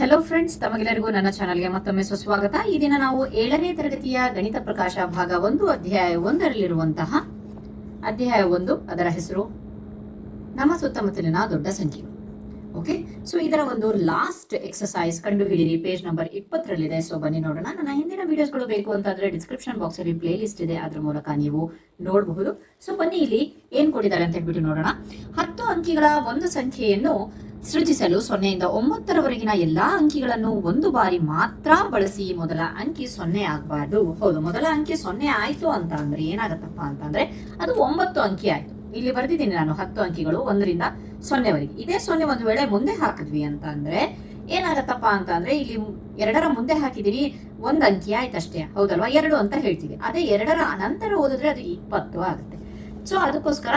Hello friends, ತಮಗೆಲ್ಲರಿಗೂ ನನ್ನ ಚಾನಲ್ಗೆ ಮತ್ತೊಮ್ಮೆ ಸುಸ್ವಾಗತ. ಈ ದಿನ ನಾವು 7ನೇ ತರಗತಿಯ ಗಣಿತ ಪ್ರಕಾಶ ಭಾಗ 1 ಅಧ್ಯಾಯ 1ರಲ್ಲಿರುವಂತಹ ಅಧ್ಯಾಯ 1 ಅದರ ಹೆಸರು ನಮ್ಮ ಸುತ್ತಮುತ್ತಲಿನ ದೊಡ್ಡ ಸಂಖ್ಯೆಗಳು. ಓಕೆ, ಸೊ ಇದರ ಒಂದು ಲಾಸ್ಟ್ ಎಕ್ಸರ್ಸೈಸ್ ಕಂಡು ಹಿಡಿರಿ. ಪೇಜ್ ನಂಬರ್ 20ರಲ್ಲಿದೆ. ಸೊ ಬನ್ನಿ ನೋಡೋಣ. ನನ್ನ ಹಿಂದಿನ ವಿಡಿಯೋಸ್ಗಳು ಬೇಕು ಅಂತಂದ್ರೆ ಡಿಸ್ಕ್ರಿಪ್ಷನ್ ಬಾಕ್ಸ್ ಅಲ್ಲಿ ಪ್ಲೇ ಲಿಸ್ಟ್ ಇದೆ, ಅದ್ರ ಮೂಲಕ ನೀವು ನೋಡಬಹುದು. ಸೊ ಬನ್ನಿ ಇಲ್ಲಿ ಏನ್ ಕೊಟ್ಟಿದ್ದಾರೆ ಅಂತ ಹೇಳ್ಬಿಟ್ಟು ನೋಡೋಣ. 10 ಅಂಕಿಗಳ ಒಂದು ಸಂಖ್ಯೆಯನ್ನು ಸೃಜಿಸಲು 0ಯಿಂದ 9ರವರೆಗಿನ ಎಲ್ಲಾ ಅಂಕಿಗಳನ್ನು ಒಂದು ಬಾರಿ ಮಾತ್ರ ಬಳಸಿ. ಮೊದಲ ಅಂಕಿ 0 ಆಗಬಾರ್ದು. ಹೌದು, ಮೊದಲ ಅಂಕಿ 0 ಆಯ್ತು ಅಂತ ಅಂದ್ರೆ ಏನಾಗತ್ತಪ್ಪ ಅಂತಂದ್ರೆ ಅದು 9 ಅಂಕಿ ಆಯ್ತು. ಇಲ್ಲಿ ಬರ್ದಿದ್ದೀನಿ ನಾನು 10 ಅಂಕಿಗಳು 1ರಿಂದ 0ವರೆಗೆ. ಇದೇ 0 ಒಂದು ವೇಳೆ ಮುಂದೆ ಹಾಕಿದ್ವಿ ಅಂತ ಅಂದ್ರೆ ಏನಾಗತ್ತಪ್ಪ ಅಂತ ಅಂದ್ರೆ ಇಲ್ಲಿ 2ರ ಮುಂದೆ ಹಾಕಿದೀನಿ, 1 ಅಂಕಿ ಆಯ್ತಷ್ಟೇ, ಹೌದಲ್ವಾ? 2 ಅಂತ ಹೇಳ್ತೀವಿ. ಅದೇ 2ರ ನಂತರ ಓದಿದ್ರೆ ಅದು 20 ಆಗುತ್ತೆ. ಸೊ ಅದಕ್ಕೋಸ್ಕರ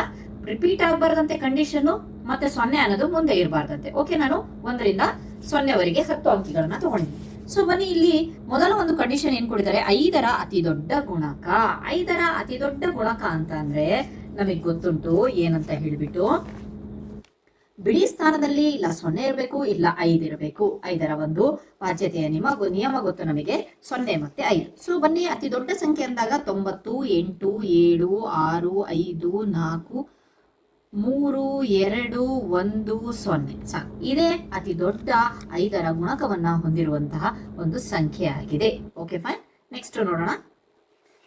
ರಿಪೀಟ್ ಆಗಬಾರ್ದಂತೆ ಕಂಡೀಷನ್, ಮತ್ತೆ 0 ಅನ್ನೋದು ಮುಂದೆ ಇರಬಾರ್ದಂತೆ. ಓಕೆ, ನಾನು 1ರಿಂದ 0ವರೆಗೆ 10 ಅಂಕಿಗಳನ್ನ ತಗೊಂಡಿದ್ದೀನಿ. ಸೊ ಬನ್ನಿ, ಇಲ್ಲಿ ಮೊದಲ ಒಂದು ಕಂಡೀಷನ್ ಏನ್ ಕೊಟ್ಟಿದ್ದಾರೆ, 5ರ ಅತಿ ದೊಡ್ಡ ಗುಣಕ. 5ರ ಅತಿ ದೊಡ್ಡ ಗುಣಕ ಅಂತ ಅಂದ್ರೆ ನಮಗ್ ಗೊತ್ತುಂಟು ಏನಂತ ಹೇಳ್ಬಿಟ್ಟು, ಬಿಡಿ ಸ್ಥಾನದಲ್ಲಿ ಇಲ್ಲ 0 ಇರಬೇಕು, ಇಲ್ಲ 5 ಇರಬೇಕು. 5ರ ಒಂದು ವಾಚ್ಯತೆಯ ನಿಯಮ ಗೊತ್ತು ನಮಗೆ, 0 ಮತ್ತೆ 5. ಸೊ ಬನ್ನಿ, ಅತಿ ದೊಡ್ಡ ಸಂಖ್ಯೆ ಅಂದಾಗ 90, 8, 7, 6, 5, 4, 3, 2, 1, 0 ಸಾಕು. ಇದೇ ಅತಿ ದೊಡ್ಡ 5ರ ಗುಣಕವನ್ನ ಹೊಂದಿರುವಂತಹ ಒಂದು ಸಂಖ್ಯೆ ಆಗಿದೆ. Okay fine. ನೆಕ್ಸ್ಟ್ ನೋಡೋಣ.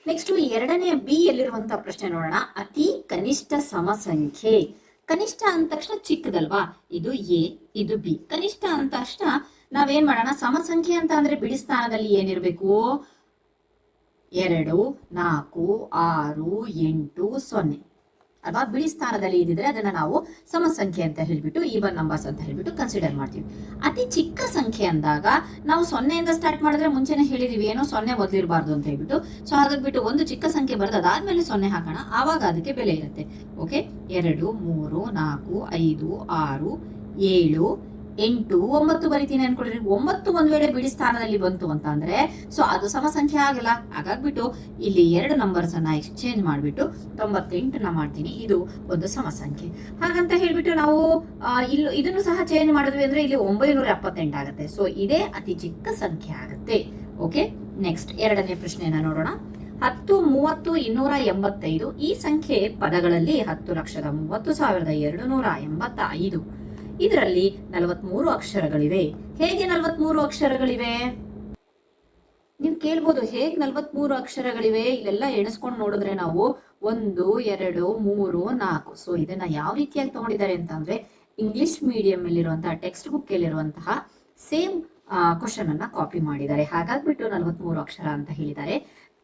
ನೆಕ್ಸ್ಟ್ 2ನೇ ಬಿ ಯಲ್ಲಿರುವಂತಹ ಪ್ರಶ್ನೆ ನೋಡೋಣ. ಅತಿ ಕನಿಷ್ಠ ಸಮಸಂಖ್ಯೆ. ಕನಿಷ್ಠ ಅಂದ ತಕ್ಷಣ ಚಿಕ್ಕದಲ್ವಾ, ಇದು ಎ, ಇದು ಬಿ. ಕನಿಷ್ಠ ಅಂದ ತಕ್ಷಣ ನಾವೇನ್ ಮಾಡೋಣ, ಸಮಸಂಖ್ಯೆ ಅಂತ ಅಂದ್ರೆ ಬಿಡಿ ಸ್ಥಾನದಲ್ಲಿ ಏನಿರ್ಬೇಕು, 2, 4, 6, 8, 0 ಅಲ್ವಾ? ಬಿಡಿ ಸ್ಥಾನದಲ್ಲಿ ಇದ್ದಿದ್ರೆ ಅದನ್ನ ನಾವು ಸಮಸಂಖ್ಯೆ ಅಂತ ಹೇಳ್ಬಿಟ್ಟು, ಈವನ್ ನಂಬರ್ಸ್ ಅಂತ ಹೇಳ್ಬಿಟ್ಟು ಕನ್ಸಿಡರ್ ಮಾಡ್ತೀವಿ. ಅತಿ ಚಿಕ್ಕ ಸಂಖ್ಯೆ ಅಂದಾಗ ನಾವು 0ಯಿಂದ ಸ್ಟಾರ್ಟ್ ಮಾಡಿದ್ರೆ ಮುಂಚೆನೆ ಹೇಳಿದೀವಿ ಏನೋ 0 ಮೊದಲಿರಬಾರ್ದು ಅಂತ ಹೇಳ್ಬಿಟ್ಟು. ಸೊ ಹಾಗಾಗ್ಬಿಟ್ಟು ಒಂದು ಚಿಕ್ಕ ಸಂಖ್ಯೆ ಬರ್ತದೆ, ಅದಾದ್ಮೇಲೆ 0 ಹಾಕೋಣ, ಆವಾಗ ಅದಕ್ಕೆ ಬೆಲೆ ಇರುತ್ತೆ. ಓಕೆ, 2, 3, 4, 5, 6, 7, 8, 9 ಬರೀತೀನಿ ಅನ್ಕೊಳ್ರಿ. 9 ಒಂದ್ ವೇಳೆ ಬಿಡಿ ಸ್ಥಾನದಲ್ಲಿ ಬಂತು ಅಂತ ಅಂದ್ರೆ ಸೊ ಅದು ಸಮಸಂಖ್ಯೆ ಆಗಲ್ಲ. ಹಾಗಾಗ್ಬಿಟ್ಟು ಇಲ್ಲಿ 2 ನಂಬರ್ಸ್ ಅನ್ನ ಎಕ್ಸ್ಚೇಂಜ್ ಮಾಡ್ಬಿಟ್ಟು 98ನ ಮಾಡ್ತೀನಿ. ಇದು ಒಂದು ಸಮಸಂಖ್ಯೆ. ಹಾಗಂತ ಹೇಳ್ಬಿಟ್ಟು ನಾವು ಇದನ್ನು ಸಹ ಚೇಂಜ್ ಮಾಡಿದ್ವಿ ಅಂದ್ರೆ ಇಲ್ಲಿ 978 ಆಗುತ್ತೆ. ಸೊ ಇದೇ ಅತಿ ಚಿಕ್ಕ ಸಂಖ್ಯೆ ಆಗುತ್ತೆ. ಓಕೆ, ನೆಕ್ಸ್ಟ್ 2ನೇ ಪ್ರಶ್ನೆಯನ್ನ ನೋಡೋಣ. 10, 30, 285. ಈ ಸಂಖ್ಯೆ ಪದಗಳಲ್ಲಿ 10,30,285. ಇದರಲ್ಲಿ 43 ಅಕ್ಷರಗಳಿವೆ. ಹೇಗೆ 43 ಅಕ್ಷರಗಳಿವೆ? ನೀವು ಕೇಳ್ಬೋದು, ಹೇಗೆ 43 ಅಕ್ಷರಗಳಿವೆ? ಇಲ್ಲೆಲ್ಲ ಎಣಿಸ್ಕೊಂಡು ನೋಡಿದ್ರೆ ನಾವು 1, 2, 3, 4. ಸೊ ಇದನ್ನ ಯಾವ ರೀತಿಯಾಗಿ ತಗೊಂಡಿದ್ದಾರೆ ಅಂತಂದ್ರೆ ಇಂಗ್ಲಿಷ್ ಮೀಡಿಯಂ ಅಲ್ಲಿರುವಂತಹ ಟೆಕ್ಸ್ಟ್ ಬುಕ್ ಅಲ್ಲಿರುವಂತಹ ಸೇಮ್ ಕ್ವಶನ್ ಅನ್ನ ಕಾಪಿ ಮಾಡಿದ್ದಾರೆ. ಹಾಗಾಗ್ಬಿಟ್ಟು 43 ಅಕ್ಷರ ಅಂತ ಹೇಳಿದ್ದಾರೆ.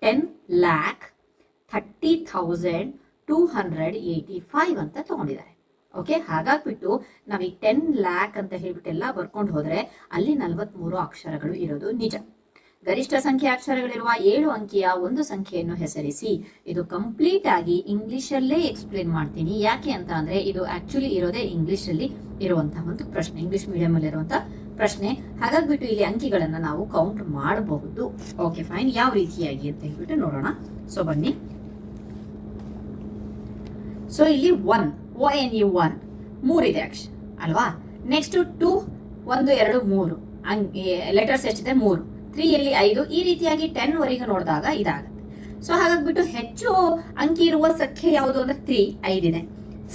10,30,285 ಅಂತ ತಗೊಂಡಿದ್ದಾರೆ. ಓಕೆ, ಹಾಗಾಗ್ಬಿಟ್ಟು ನಾವೀಗ 10 lakh ಅಂತ ಹೇಳ್ಬಿಟ್ಟು ಎಲ್ಲ ಬರ್ಕೊಂಡು ಹೋದ್ರೆ ಅಲ್ಲಿ 43 ಅಕ್ಷರಗಳು ಇರೋದು ನಿಜ. ಗರಿಷ್ಠ ಸಂಖ್ಯೆ ಅಕ್ಷರಗಳಿರುವ 7 ಅಂಕಿಯ ಒಂದು ಸಂಖ್ಯೆಯನ್ನು ಹೆಸರಿಸಿ. ಇದು ಕಂಪ್ಲೀಟ್ ಆಗಿ ಇಂಗ್ಲಿಷ್ ಅಲ್ಲೇ ಎಕ್ಸ್ಪ್ಲೇನ್ ಮಾಡ್ತೀನಿ. ಯಾಕೆ ಅಂತ ಅಂದ್ರೆ ಇದು ಆಕ್ಚುಲಿ ಇರೋದೇ ಇಂಗ್ಲಿಷ್ ಅಲ್ಲಿ ಇರುವಂತಹ ಒಂದು ಪ್ರಶ್ನೆ, ಇಂಗ್ಲಿಷ್ ಮೀಡಿಯಂ ಅಲ್ಲಿ ಇರುವಂತಹ ಪ್ರಶ್ನೆ. ಹಾಗಾಗ್ಬಿಟ್ಟು ಇಲ್ಲಿ ಅಂಕಿಗಳನ್ನ ನಾವು ಕೌಂಟ್ ಮಾಡಬಹುದು. Okay fine. ಯಾವ ರೀತಿಯಾಗಿ ಅಂತ ಹೇಳ್ಬಿಟ್ಟು ನೋಡೋಣ. ಸೊ ಬನ್ನಿ. ಸೊ ಇಲ್ಲಿ 1 3 ಇದೆ ಅಕ್ಷರ ಅಲ್ವಾ? ನೆಕ್ಸ್ಟ್ 2, 1, 2, 3 ಲೆಟರ್ಸ್ ಎಷ್ಟಿದೆ? 3. 3 ಯಲ್ಲಿ 5. ಈ ರೀತಿಯಾಗಿ 10 ವರೆಗೆ ನೋಡಿದಾಗ ಇದಾಗುತ್ತೆ. ಸೊ ಹಾಗಾಗ್ಬಿಟ್ಟು ಹೆಚ್ಚು ಅಂಕಿ ಇರುವ ಸಂಖ್ಯೆ ಯಾವುದು ಅಂದ್ರೆ 3 5 ಇದೆ,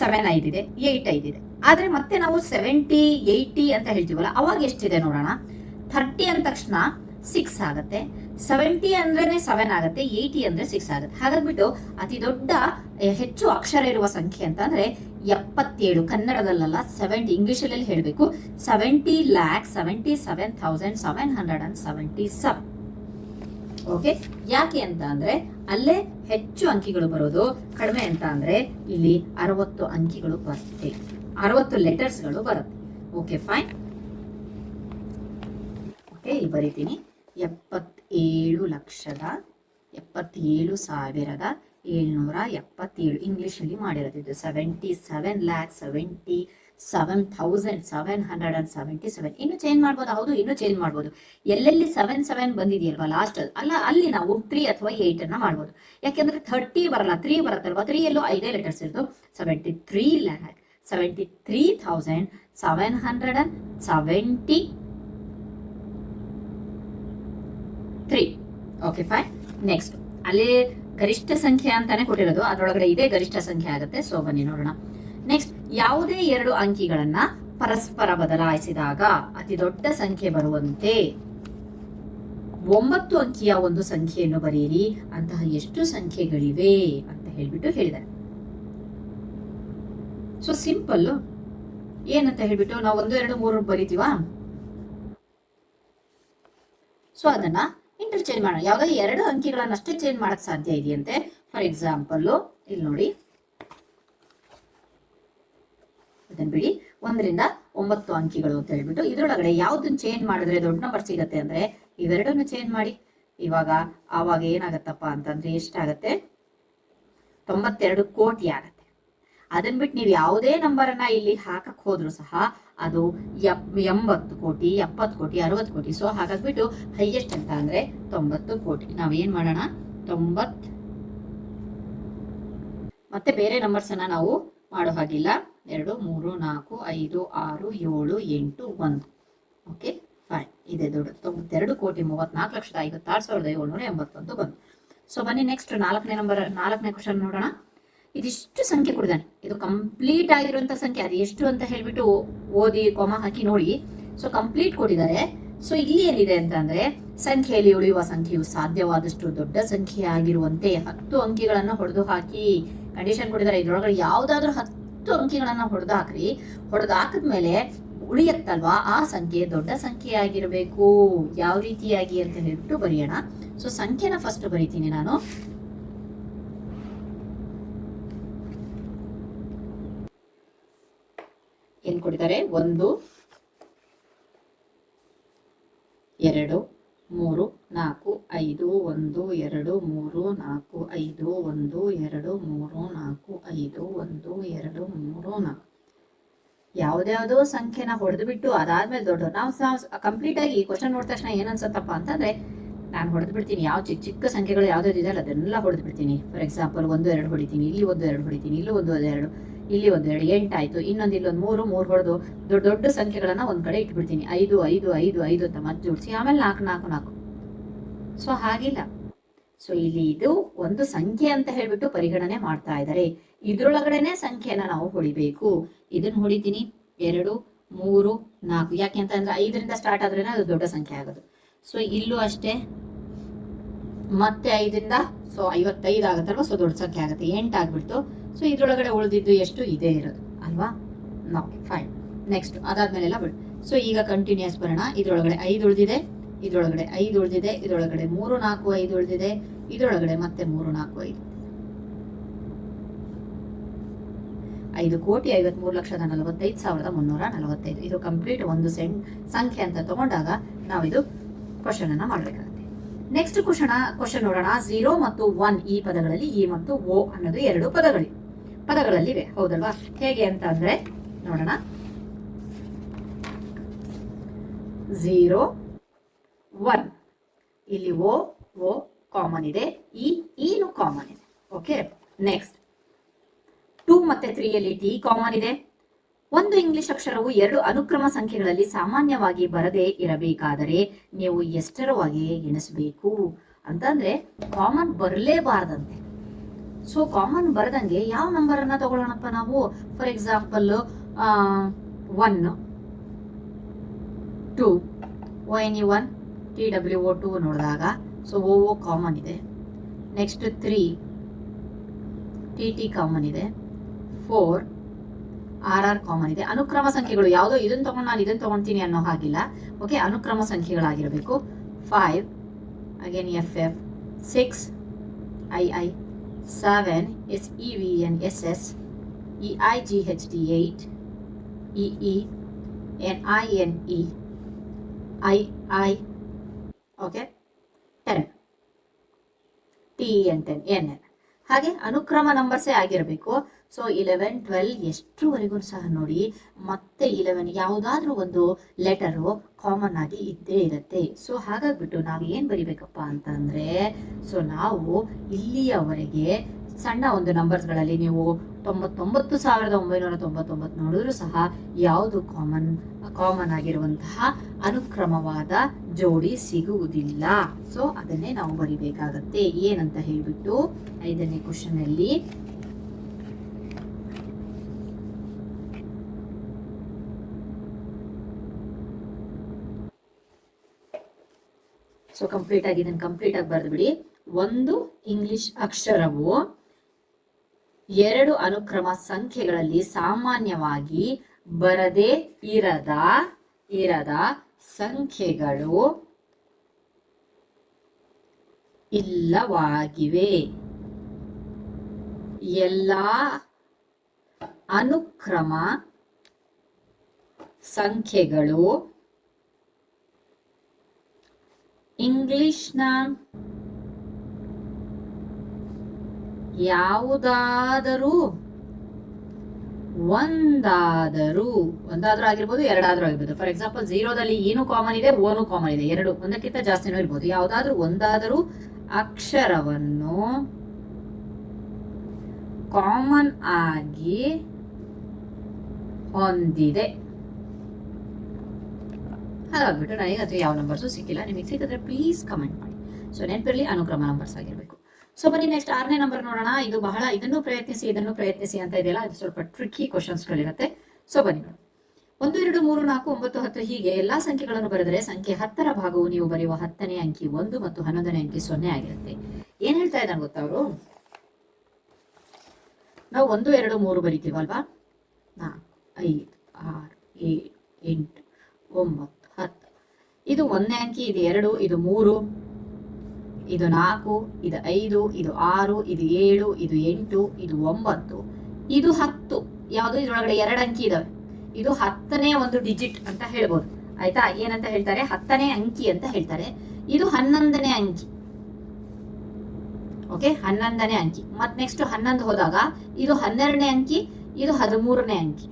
7 5 ಇದೆ, 8 5 ಇದೆ. ಆದ್ರೆ ಮತ್ತೆ ನಾವು 70 80 ಅಂತ ಹೇಳ್ತೀವಲ್ಲ, ಅವಾಗ ಎಷ್ಟಿದೆ ನೋಡೋಣ. 30 ಅಂದ ತಕ್ಷಣ 6 ಆಗುತ್ತೆ, 70 ಅಂದ್ರೆ 7 ಆಗುತ್ತೆ, 80 ಅಂದ್ರೆ 6 ಆಗುತ್ತೆ. ಹಾಗಾಗ್ಬಿಟ್ಟು ಅತಿ ದೊಡ್ಡ ಹೆಚ್ಚು ಅಕ್ಷರ ಇರುವ ಸಂಖ್ಯೆ ಅಂತ ಅಂದ್ರೆ 77. ಕನ್ನಡದಲ್ಲ, 70 ಇಂಗ್ಲಿಷ್ ಅಲ್ಲಿ ಹೇಳ್ಬೇಕು. 70,77,777. ಓಕೆ, ಯಾಕೆ ಅಂತ ಅಂದ್ರೆ ಅಲ್ಲೇ ಹೆಚ್ಚು ಅಂಕಿಗಳು ಬರೋದು, ಕಡಿಮೆ ಅಂತ ಅಂದ್ರೆ ಇಲ್ಲಿ 60 ಅಂಕಿಗಳು ಬರುತ್ತೆ, 60 ಲೆಟರ್ಸ್ಗಳು ಬರುತ್ತೆ. Okay fine. ಓಕೆ, ಇಲ್ಲಿ ಬರೀತೀನಿ. 77,77,777 ಇಂಗ್ಲಿಷ್ ಅಲ್ಲಿ ಮಾಡಿರೋದು. 77,77,777. ಇನ್ನು ಚೇಂಜ್ ಮಾಡ್ಬೋದು. ಹೌದು, ಇನ್ನು ಚೇಂಜ್ ಮಾಡ್ಬೋದು. ಎಲ್ಲೆಲ್ಲಿ 7 ಬಂದಿದೆಯಲ್ವಾ ಲಾಸ್ಟ್ ಅಲ್ಲ, ಅಲ್ಲಿ ನಾವು 3 ಅಥವಾ 8 ಅನ್ನ ಮಾಡ್ಬೋದು. ಯಾಕೆಂದ್ರೆ 30 ಬರಲ್ಲ, 3 ಬರುತ್ತಲ್ವಾ. 3 ಎಲ್ಲೂ 5 ಲೆಟರ್ಸ್ ಇರೋದು. 73,73,770 ಓಕೆ ಫೈನ್. ನೆಕ್ಸ್ಟ್ ಅಲ್ಲಿ ಗರಿಷ್ಠ ಸಂಖ್ಯೆ ಅಂತಾನೆ ಕೊಟ್ಟಿರೋದು, ಅದರೊಳಗಡೆ ಇದೇ ಗರಿಷ್ಠ ಸಂಖ್ಯೆ ಆಗುತ್ತೆ. ಸೊ ಬನ್ನಿ ನೋಡೋಣ. ನೆಕ್ಸ್ಟ್, ಯಾವುದೇ ಎರಡು ಅಂಕಿಗಳನ್ನ ಪರಸ್ಪರ ಬದಲಾಯಿಸಿದಾಗ ಅತಿ ದೊಡ್ಡ ಸಂಖ್ಯೆ ಬರುವಂತೆ 9 ಅಂಕಿಯ ಒಂದು ಸಂಖ್ಯೆಯನ್ನು ಬರೆಯಿರಿ. ಅಂತಹ ಎಷ್ಟು ಸಂಖ್ಯೆಗಳಿವೆ ಅಂತ ಹೇಳ್ಬಿಟ್ಟು ಹೇಳಿದ್ದಾರೆ. So simple. ಏನಂತ ಹೇಳ್ಬಿಟ್ಟು ನಾವು 1 2 3 ಬರೀತೀವಾ? ಸೊ ಅದನ್ನ ಇಂಟರ್ಚೇಂಜ್ ಮಾಡೋಣ. ಯಾವ್ದಾದ್ರು 2 ಅಂಕಿಗಳನ್ನಷ್ಟೇ ಚೇಂಜ್ ಮಾಡಕ್ ಸಾಧ್ಯ ಇದೆಯಂತೆ. ಫಾರ್ ಎಕ್ಸಾಂಪಲ್ ಇಲ್ಲಿ ನೋಡಿ, ಅದನ್ನ ಬಿಡಿ, 1 ರಿಂದ 9 ಅಂಕಿಗಳು ಅಂತ ಹೇಳ್ಬಿಟ್ಟು ಇದ್ರೊಳಗಡೆ ಯಾವ್ದನ್ನ ಚೇಂಜ್ ಮಾಡಿದ್ರೆ ದೊಡ್ಡ ನಂಬರ್ ಸಿಗತ್ತೆ ಅಂದ್ರೆ ಇವೆರಡನ್ನು ಚೇಂಜ್ ಮಾಡಿ. ಆವಾಗ ಏನಾಗತ್ತಪ್ಪ ಅಂತಂದ್ರೆ ಎಷ್ಟಾಗತ್ತೆ? 92 ಕೋಟಿ ಆಗತ್ತೆ. ಅದನ್ನ ಬಿಟ್ಟು ನೀವು ಯಾವುದೇ ನಂಬರ್ ಅನ್ನ ಇಲ್ಲಿ ಹಾಕಕ್ ಹೋದ್ರು ಸಹ ಅದು 80 ಕೋಟಿ, 70 ಕೋಟಿ, 60 ಕೋಟಿ. ಸೊ ಹಾಗಾಗ್ಬಿಟ್ಟು ಹೈಯೆಸ್ಟ್ ಅಂತ ಅಂದ್ರೆ 90 ಕೋಟಿ. ನಾವೇನ್ ಮಾಡೋಣ? 90. ಮತ್ತೆ ಬೇರೆ ನಂಬರ್ಸ್ ಅನ್ನ ನಾವು ಮಾಡೋ ಹಾಗಿಲ್ಲ. 2 3 4 5 6 7 8 1. Okay fine. ಇದೆ ದೊಡ್ಡದು. 92 ಕೋಟಿ 34,56,781 ಬಂತು. ಸೊ ಬನ್ನಿ ನೆಕ್ಸ್ಟ್ 4ನೇ ಕ್ವಶನ್ ನೋಡೋಣ. ಇದಿಷ್ಟು ಸಂಖ್ಯೆ ಕೊಡಿದಾನೆ. ಇದು ಕಂಪ್ಲೀಟ್ ಆಗಿರುವಂತ ಸಂಖ್ಯೆ. ಅದು ಎಷ್ಟು ಅಂತ ಹೇಳ್ಬಿಟ್ಟು ಓದಿ ಕೊಮ ಹಾಕಿ ನೋಡಿ. ಸೊ ಕಂಪ್ಲೀಟ್ ಕೊಟ್ಟಿದ್ದಾರೆ. ಸೊ ಇಲ್ಲಿ ಏನಿದೆ ಅಂತಂದ್ರೆ ಸಂಖ್ಯೆಯಲ್ಲಿ ಉಳಿಯುವ ಸಂಖ್ಯೆಯು ಸಾಧ್ಯವಾದಷ್ಟು ದೊಡ್ಡ ಸಂಖ್ಯೆ ಆಗಿರುವಂತೆ 10 ಅಂಕಿಗಳನ್ನ ಹೊಡೆದು ಹಾಕಿ ಕಂಡೀಷನ್ ಕೊಟ್ಟಿದ್ದಾರೆ. ಇದ್ರೊಳಗಡೆ ಯಾವ್ದಾದ್ರು 10 ಅಂಕಿಗಳನ್ನ ಹೊಡೆದು ಹಾಕ್ರಿ. ಹೊಡೆದು ಹಾಕಿದ್ಮೇಲೆ ಉಳಿಯತ್ತಲ್ವಾ ಆ ಸಂಖ್ಯೆ ದೊಡ್ಡ ಸಂಖ್ಯೆ ಆಗಿರಬೇಕು. ಯಾವ ರೀತಿಯಾಗಿ ಅಂತ ಹೇಳ್ಬಿಟ್ಟು ಬರೆಯೋಣ. ಸೊ ಸಂಖ್ಯೆನ ಫಸ್ಟ್ ಬರೀತೀನಿ ನಾನು. ಏನ್ ಕೊಟ್ಟಿದ್ದಾರೆ? 1 2 3 4 5 1 2 3 4 5 1 2 3 4 5 1 2 3 4. ಯಾವ್ದ್ಯಾವ್ದೋ ಸಂಖ್ಯೆನ ಹೊಡೆದು ಬಿಟ್ಟು ಅದಾದ್ಮೇಲೆ ದೊಡ್ಡ ನಾವು ಕಂಪ್ಲೀಟ್ ಆಗಿ ಕ್ವಶನ್ ನೋಡಿದ ತಕ್ಷಣ ಏನ್ ಅನ್ಸತ್ತಪ್ಪ ಅಂತಂದ್ರೆ ನಾನು ಹೊಡೆದು ಬಿಡ್ತೀನಿ. ಯಾವ ಚಿಕ್ಕ ಚಿಕ್ಕ ಸಂಖ್ಯೆಗಳು ಯಾವ್ದಾವ್ದು ಇದೆಯಲ್ಲ ಅದನ್ನೆಲ್ಲ ಹೊಡೆದು ಬಿಡ್ತೀನಿ. ಫಾರ್ ಎಕ್ಸಾಂಪಲ್ 1 2 ಹೊಡಿತೀನಿ, ಇಲ್ಲಿ 1 2 ಹೊಡಿತೀನಿ, ಇಲ್ಲಿ 1 2, ಇಲ್ಲಿ 1 2, 8 ಆಯ್ತು. ಇನ್ನೊಂದು ಇಲ್ಲೊಂದು 3 3 ಹೊಡೆದು ದೊಡ್ಡ ದೊಡ್ಡ ಸಂಖ್ಯೆಗಳನ್ನ ಒಂದ್ ಕಡೆ ಇಟ್ಬಿಡ್ತೀನಿ. 5 5 5 5 ಅಂತ ಮತ್ತೆ ಜೋಡಿಸಿ ಆಮೇಲೆ 4 4 4. ಸೊ ಹಾಗಿಲ್ಲ. ಸೊ ಇಲ್ಲಿ ಇದು ಒಂದು ಸಂಖ್ಯೆ ಅಂತ ಹೇಳ್ಬಿಟ್ಟು ಪರಿಗಣನೆ ಮಾಡ್ತಾ ಇದ್ದಾರೆ. ಇದ್ರೊಳಗಡೆನೆ ಸಂಖ್ಯೆನ ನಾವು ಹೊಡಿಬೇಕು. ಇದನ್ನ ಹೊಡಿತೀನಿ 2 3 4. ಯಾಕೆ ಅಂತ ಅಂದ್ರೆ 5ರಿಂದ ಸ್ಟಾರ್ಟ್ ಆದ್ರೇನೆ ಅದು ದೊಡ್ಡ ಸಂಖ್ಯೆ ಆಗೋದು. ಸೊ ಇಲ್ಲೂ ಅಷ್ಟೇ, ಮತ್ತೆ 5ರಿಂದ ಸೊ 55 ಆಗತ್ತಲ್ವಾ? ಸೊ ದೊಡ್ಡ ಸಂಖ್ಯೆ ಆಗುತ್ತೆ. 8 ಆಗ್ಬಿಡ್ತು. ಸೊ ಇದ್ರೊಳಗಡೆ ಉಳಿದಿದ್ದು ಎಷ್ಟು ಇದೇ ಇರೋದು ಅಲ್ವಾ? Okay fine. ನೆಕ್ಸ್ಟ್ ಅದಾದ್ಮೇಲೆಲ್ಲ ಬಿಡು. ಸೊ ಈಗ ಕಂಟಿನ್ಯೂಸ್ ಬರೋಣ. ಇದ್ರೊಳಗಡೆ 5 ಉಳಿದಿದೆ, ಇದ್ರೊಳಗಡೆ 5 ಉಳಿದಿದೆ, ಇದ್ರೊಳಗಡೆ 3 4 5 ಉಳಿದಿದೆ, ಇದ್ರೊಳಗಡೆ ಮತ್ತೆ 3 4 5. 5,53,45,345. ಇದು ಕಂಪ್ಲೀಟ್ ಒಂದು ಸಂಖ್ಯೆ ಅಂತ ತಗೊಂಡಾಗ ನಾವು ಇದು ಕ್ವಶನ್ ಅನ್ನ ಮಾಡಬೇಕಾಗುತ್ತೆ. ನೆಕ್ಸ್ಟ್ ಕ್ವಶನ್ ನೋಡೋಣ. 0 ಮತ್ತು 1 ಈ ಪದಗಳಲ್ಲಿ ಇ ಮತ್ತು ಓ ಅನ್ನೋದು 2 ಪದಗಳಲ್ಲಿವೆ. ಹೌದಲ್ವಾ? ಹೇಗೆ ಅಂತ ಅಂದ್ರೆ ನೋಡೋಣ. 0 1 ಇಲ್ಲಿ ಓ ಕಾಮನ್ ಇದೆ, ಇನು ಕಾಮನ್ ಇದೆ. ಓಕೆ ನೆಕ್ಸ್ಟ್ 2 ಮತ್ತೆ 3 ಯಲ್ಲಿ ಟಿ ಕಾಮನ್ ಇದೆ. ಒಂದು ಇಂಗ್ಲಿಷ್ ಅಕ್ಷರವು 2 ಅನುಕ್ರಮ ಸಂಖ್ಯೆಗಳಲ್ಲಿ ಸಾಮಾನ್ಯವಾಗಿ ಬರದೇ ಇರಬೇಕಾದರೆ ನೀವು ಎಷ್ಟರವಾಗಿ ಎಣಿಸಬೇಕು ಅಂತಂದ್ರೆ ಕಾಮನ್ ಬರಲೇಬಾರದಂತೆ. ಸೊ ಕಾಮನ್ ಬರದಂಗೆ ಯಾವ ನಂಬರ್ ಅನ್ನ ತಗೊಳ್ಳೋಣಪ್ಪ ನಾವು? ಫಾರ್ ಎಕ್ಸಾಂಪಲ್ 1 2 ONE1 TWO2 ನೋಡಿದಾಗ ಸೊ ಓ ಕಾಮನ್ ಇದೆ. ನೆಕ್ಸ್ಟ್ 3 TT ಕಾಮನ್ ಇದೆ. 4 RR ಕಾಮನ್ ಇದೆ. ಅನುಕ್ರಮ ಸಂಖ್ಯೆಗಳು ಯಾವುದೋ ಇದನ್ನ ತಗೊಂಡು ನಾನು ಇದನ್ನ ತಗೊಳ್ತೀನಿ ಅನ್ನೋ ಹಾಗಿಲ್ಲ. ಓಕೆ, ಅನುಕ್ರಮ ಸಂಖ್ಯೆಗಳಾಗಿರಬೇಕು. 5 again FF, 6 II, 7 SEVN SS, EIGHT 8, EE NINE, II, okay 10 TEN 10 NN. ಹಾಗೆ ಅನುಕ್ರಮ ನಂಬರ್ಸೇ ಆಗಿರಬೇಕು. ಸೊ 11 12 ಎಷ್ಟರವರೆಗೂ ಸಹ ನೋಡಿ ಮತ್ತೆ 11 ಯಾವುದಾದ್ರೂ ಒಂದು ಲೆಟರು ಕಾಮನ್ ಆಗಿ ಇದ್ದೇ ಇರುತ್ತೆ. ಸೊ ಹಾಗಾಗ್ಬಿಟ್ಟು ನಾವು ಏನ್ ಬರಿಬೇಕಪ್ಪ ಅಂತಂದ್ರೆ ಸೊ ನಾವು ಇಲ್ಲಿಯವರೆಗೆ ಸಣ್ಣ ಒಂದು ನಂಬರ್ಸ್ಗಳಲ್ಲಿ ನೀವು 99,999 ನೋಡಿದ್ರು ಸಹ ಯಾವುದು ಕಾಮನ್ ಆಗಿರುವಂತಹ ಅನುಕ್ರಮವಾದ ಜೋಡಿ ಸಿಗುವುದಿಲ್ಲ. ಸೊ ಅದನ್ನೇ ನಾವು ಬರಿಬೇಕಾಗತ್ತೆ. ಏನಂತ ಹೇಳ್ಬಿಟ್ಟು 5ನೇ ಕ್ವಶನ್ ಅಲ್ಲಿ ಸೊ ಕಂಪ್ಲೀಟ್ ಆಗಿ ಬರೆದು ಬಿಡಿ. ಒಂದು ಇಂಗ್ಲಿಷ್ ಅಕ್ಷರವು 2 ಅನುಕ್ರಮ ಸಂಖ್ಯೆಗಳಲ್ಲಿ ಸಾಮಾನ್ಯವಾಗಿ ಬರದೇ ಇರದ ಸಂಖ್ಯೆಗಳು ಇಲ್ಲವಾಗಿವೆ. ಎಲ್ಲಾ ಅನುಕ್ರಮ ಸಂಖ್ಯೆಗಳು ಇಂಗ್ಲಿಷ್ನ ಯಾವುದಾದರೂ ಒಂದಾದರೂ ಆಗಿರ್ಬೋದು, ಎರಡಾದ್ರೂ ಆಗಿರ್ಬೋದು. ಫಾರ್ ಎಕ್ಸಾಂಪಲ್ 0ದಲ್ಲಿ ಏನು ಕಾಮನ್ ಇದೆ, ಓನು ಕಾಮನ್ ಇದೆ, ಎರಡು ಒಂದಕ್ಕಿಂತ ಜಾಸ್ತಿನೂ ಇರ್ಬೋದು. ಯಾವುದಾದ್ರೂ ಒಂದಾದರೂ ಅಕ್ಷರವನ್ನು ಕಾಮನ್ ಆಗಿ ಹೊಂದಿದೆ. ಹಾಗಾಗ್ಬಿಟ್ಟು ನನಗೆ ಅದು ಯಾವ ನಂಬರ್ಸು ಸಿಕ್ಕಿಲ್ಲ. ನಿಮಗೆ ಸಿಕ್ಕಿದ್ರೆ ಪ್ಲೀಸ್ ಕಮೆಂಟ್ ಮಾಡಿ. ಸೊ ನೆನಪಿರಲಿ, ಅನುಕ್ರಮ ನಂಬರ್ಸ್ ಆಗಿರಬೇಕು. ಸೊ ಬನ್ನಿ ನೆಕ್ಸ್ಟ್ 6ನೇ ನಂಬರ್ ನೋಡೋಣ. ಇದು ಬಹಳ ಇದನ್ನು ಪ್ರಯತ್ನಿಸಿ ಅಂತ ಇದೆಯಲ್ಲ, ಇದು ಸ್ವಲ್ಪ ಟ್ರಿಕ್ಕಿ ಕ್ವಶನ್ಸ್ಗಳಿರುತ್ತೆ. ಸೊ ಬನ್ನಿ ನೋಡಿ. 1, 2, 3, 4, 9, 10 ಹೀಗೆ ಎಲ್ಲಾ ಸಂಖ್ಯೆಗಳನ್ನು ಬರೆದರೆ ಸಂಖ್ಯೆ 10ರ ಭಾಗವು ನೀವು ಬರೆಯುವ 10ನೇ ಅಂಕಿ 1 ಮತ್ತು 11ನೇ ಅಂಕಿ 0 ಆಗಿರುತ್ತೆ. ಏನ್ ಹೇಳ್ತಾ ಇದ್ದಾನೆ ಗೊತ್ತಾ ಅವರು? ನಾವು 1, 2, 3 ಬರಿತೀವಲ್ವಾ, 4, 5, 6, 7, 8, 9, 10. ಇದು 1ನೇ ಅಂಕಿ, ಇದು 2, ಇದು 3, ಇದು 4, ಇದು 5, ಇದು 6, ಇದು 7, ಇದು 8, ಇದು 9, ಇದು 10. ಯಾವುದು? ಇದ್ರೊಳಗಡೆ 2 ಅಂಕಿ ಇದಾವೆ. ಇದು 10ನೇ ಒಂದು ಡಿಜಿಟ್ ಅಂತ ಹೇಳ್ಬೋದು. ಆಯ್ತಾ? ಏನಂತ ಹೇಳ್ತಾರೆ? 10ನೇ ಅಂಕಿ ಅಂತ ಹೇಳ್ತಾರೆ. ಇದು 11ನೇ ಅಂಕಿ. ಓಕೆ, 11ನೇ ಅಂಕಿ. ಮತ್ ನೆಕ್ಸ್ಟ್ 11 ಹೋದಾಗ ಇದು 12ನೇ ಅಂಕಿ, ಇದು 13ನೇ ಅಂಕಿ.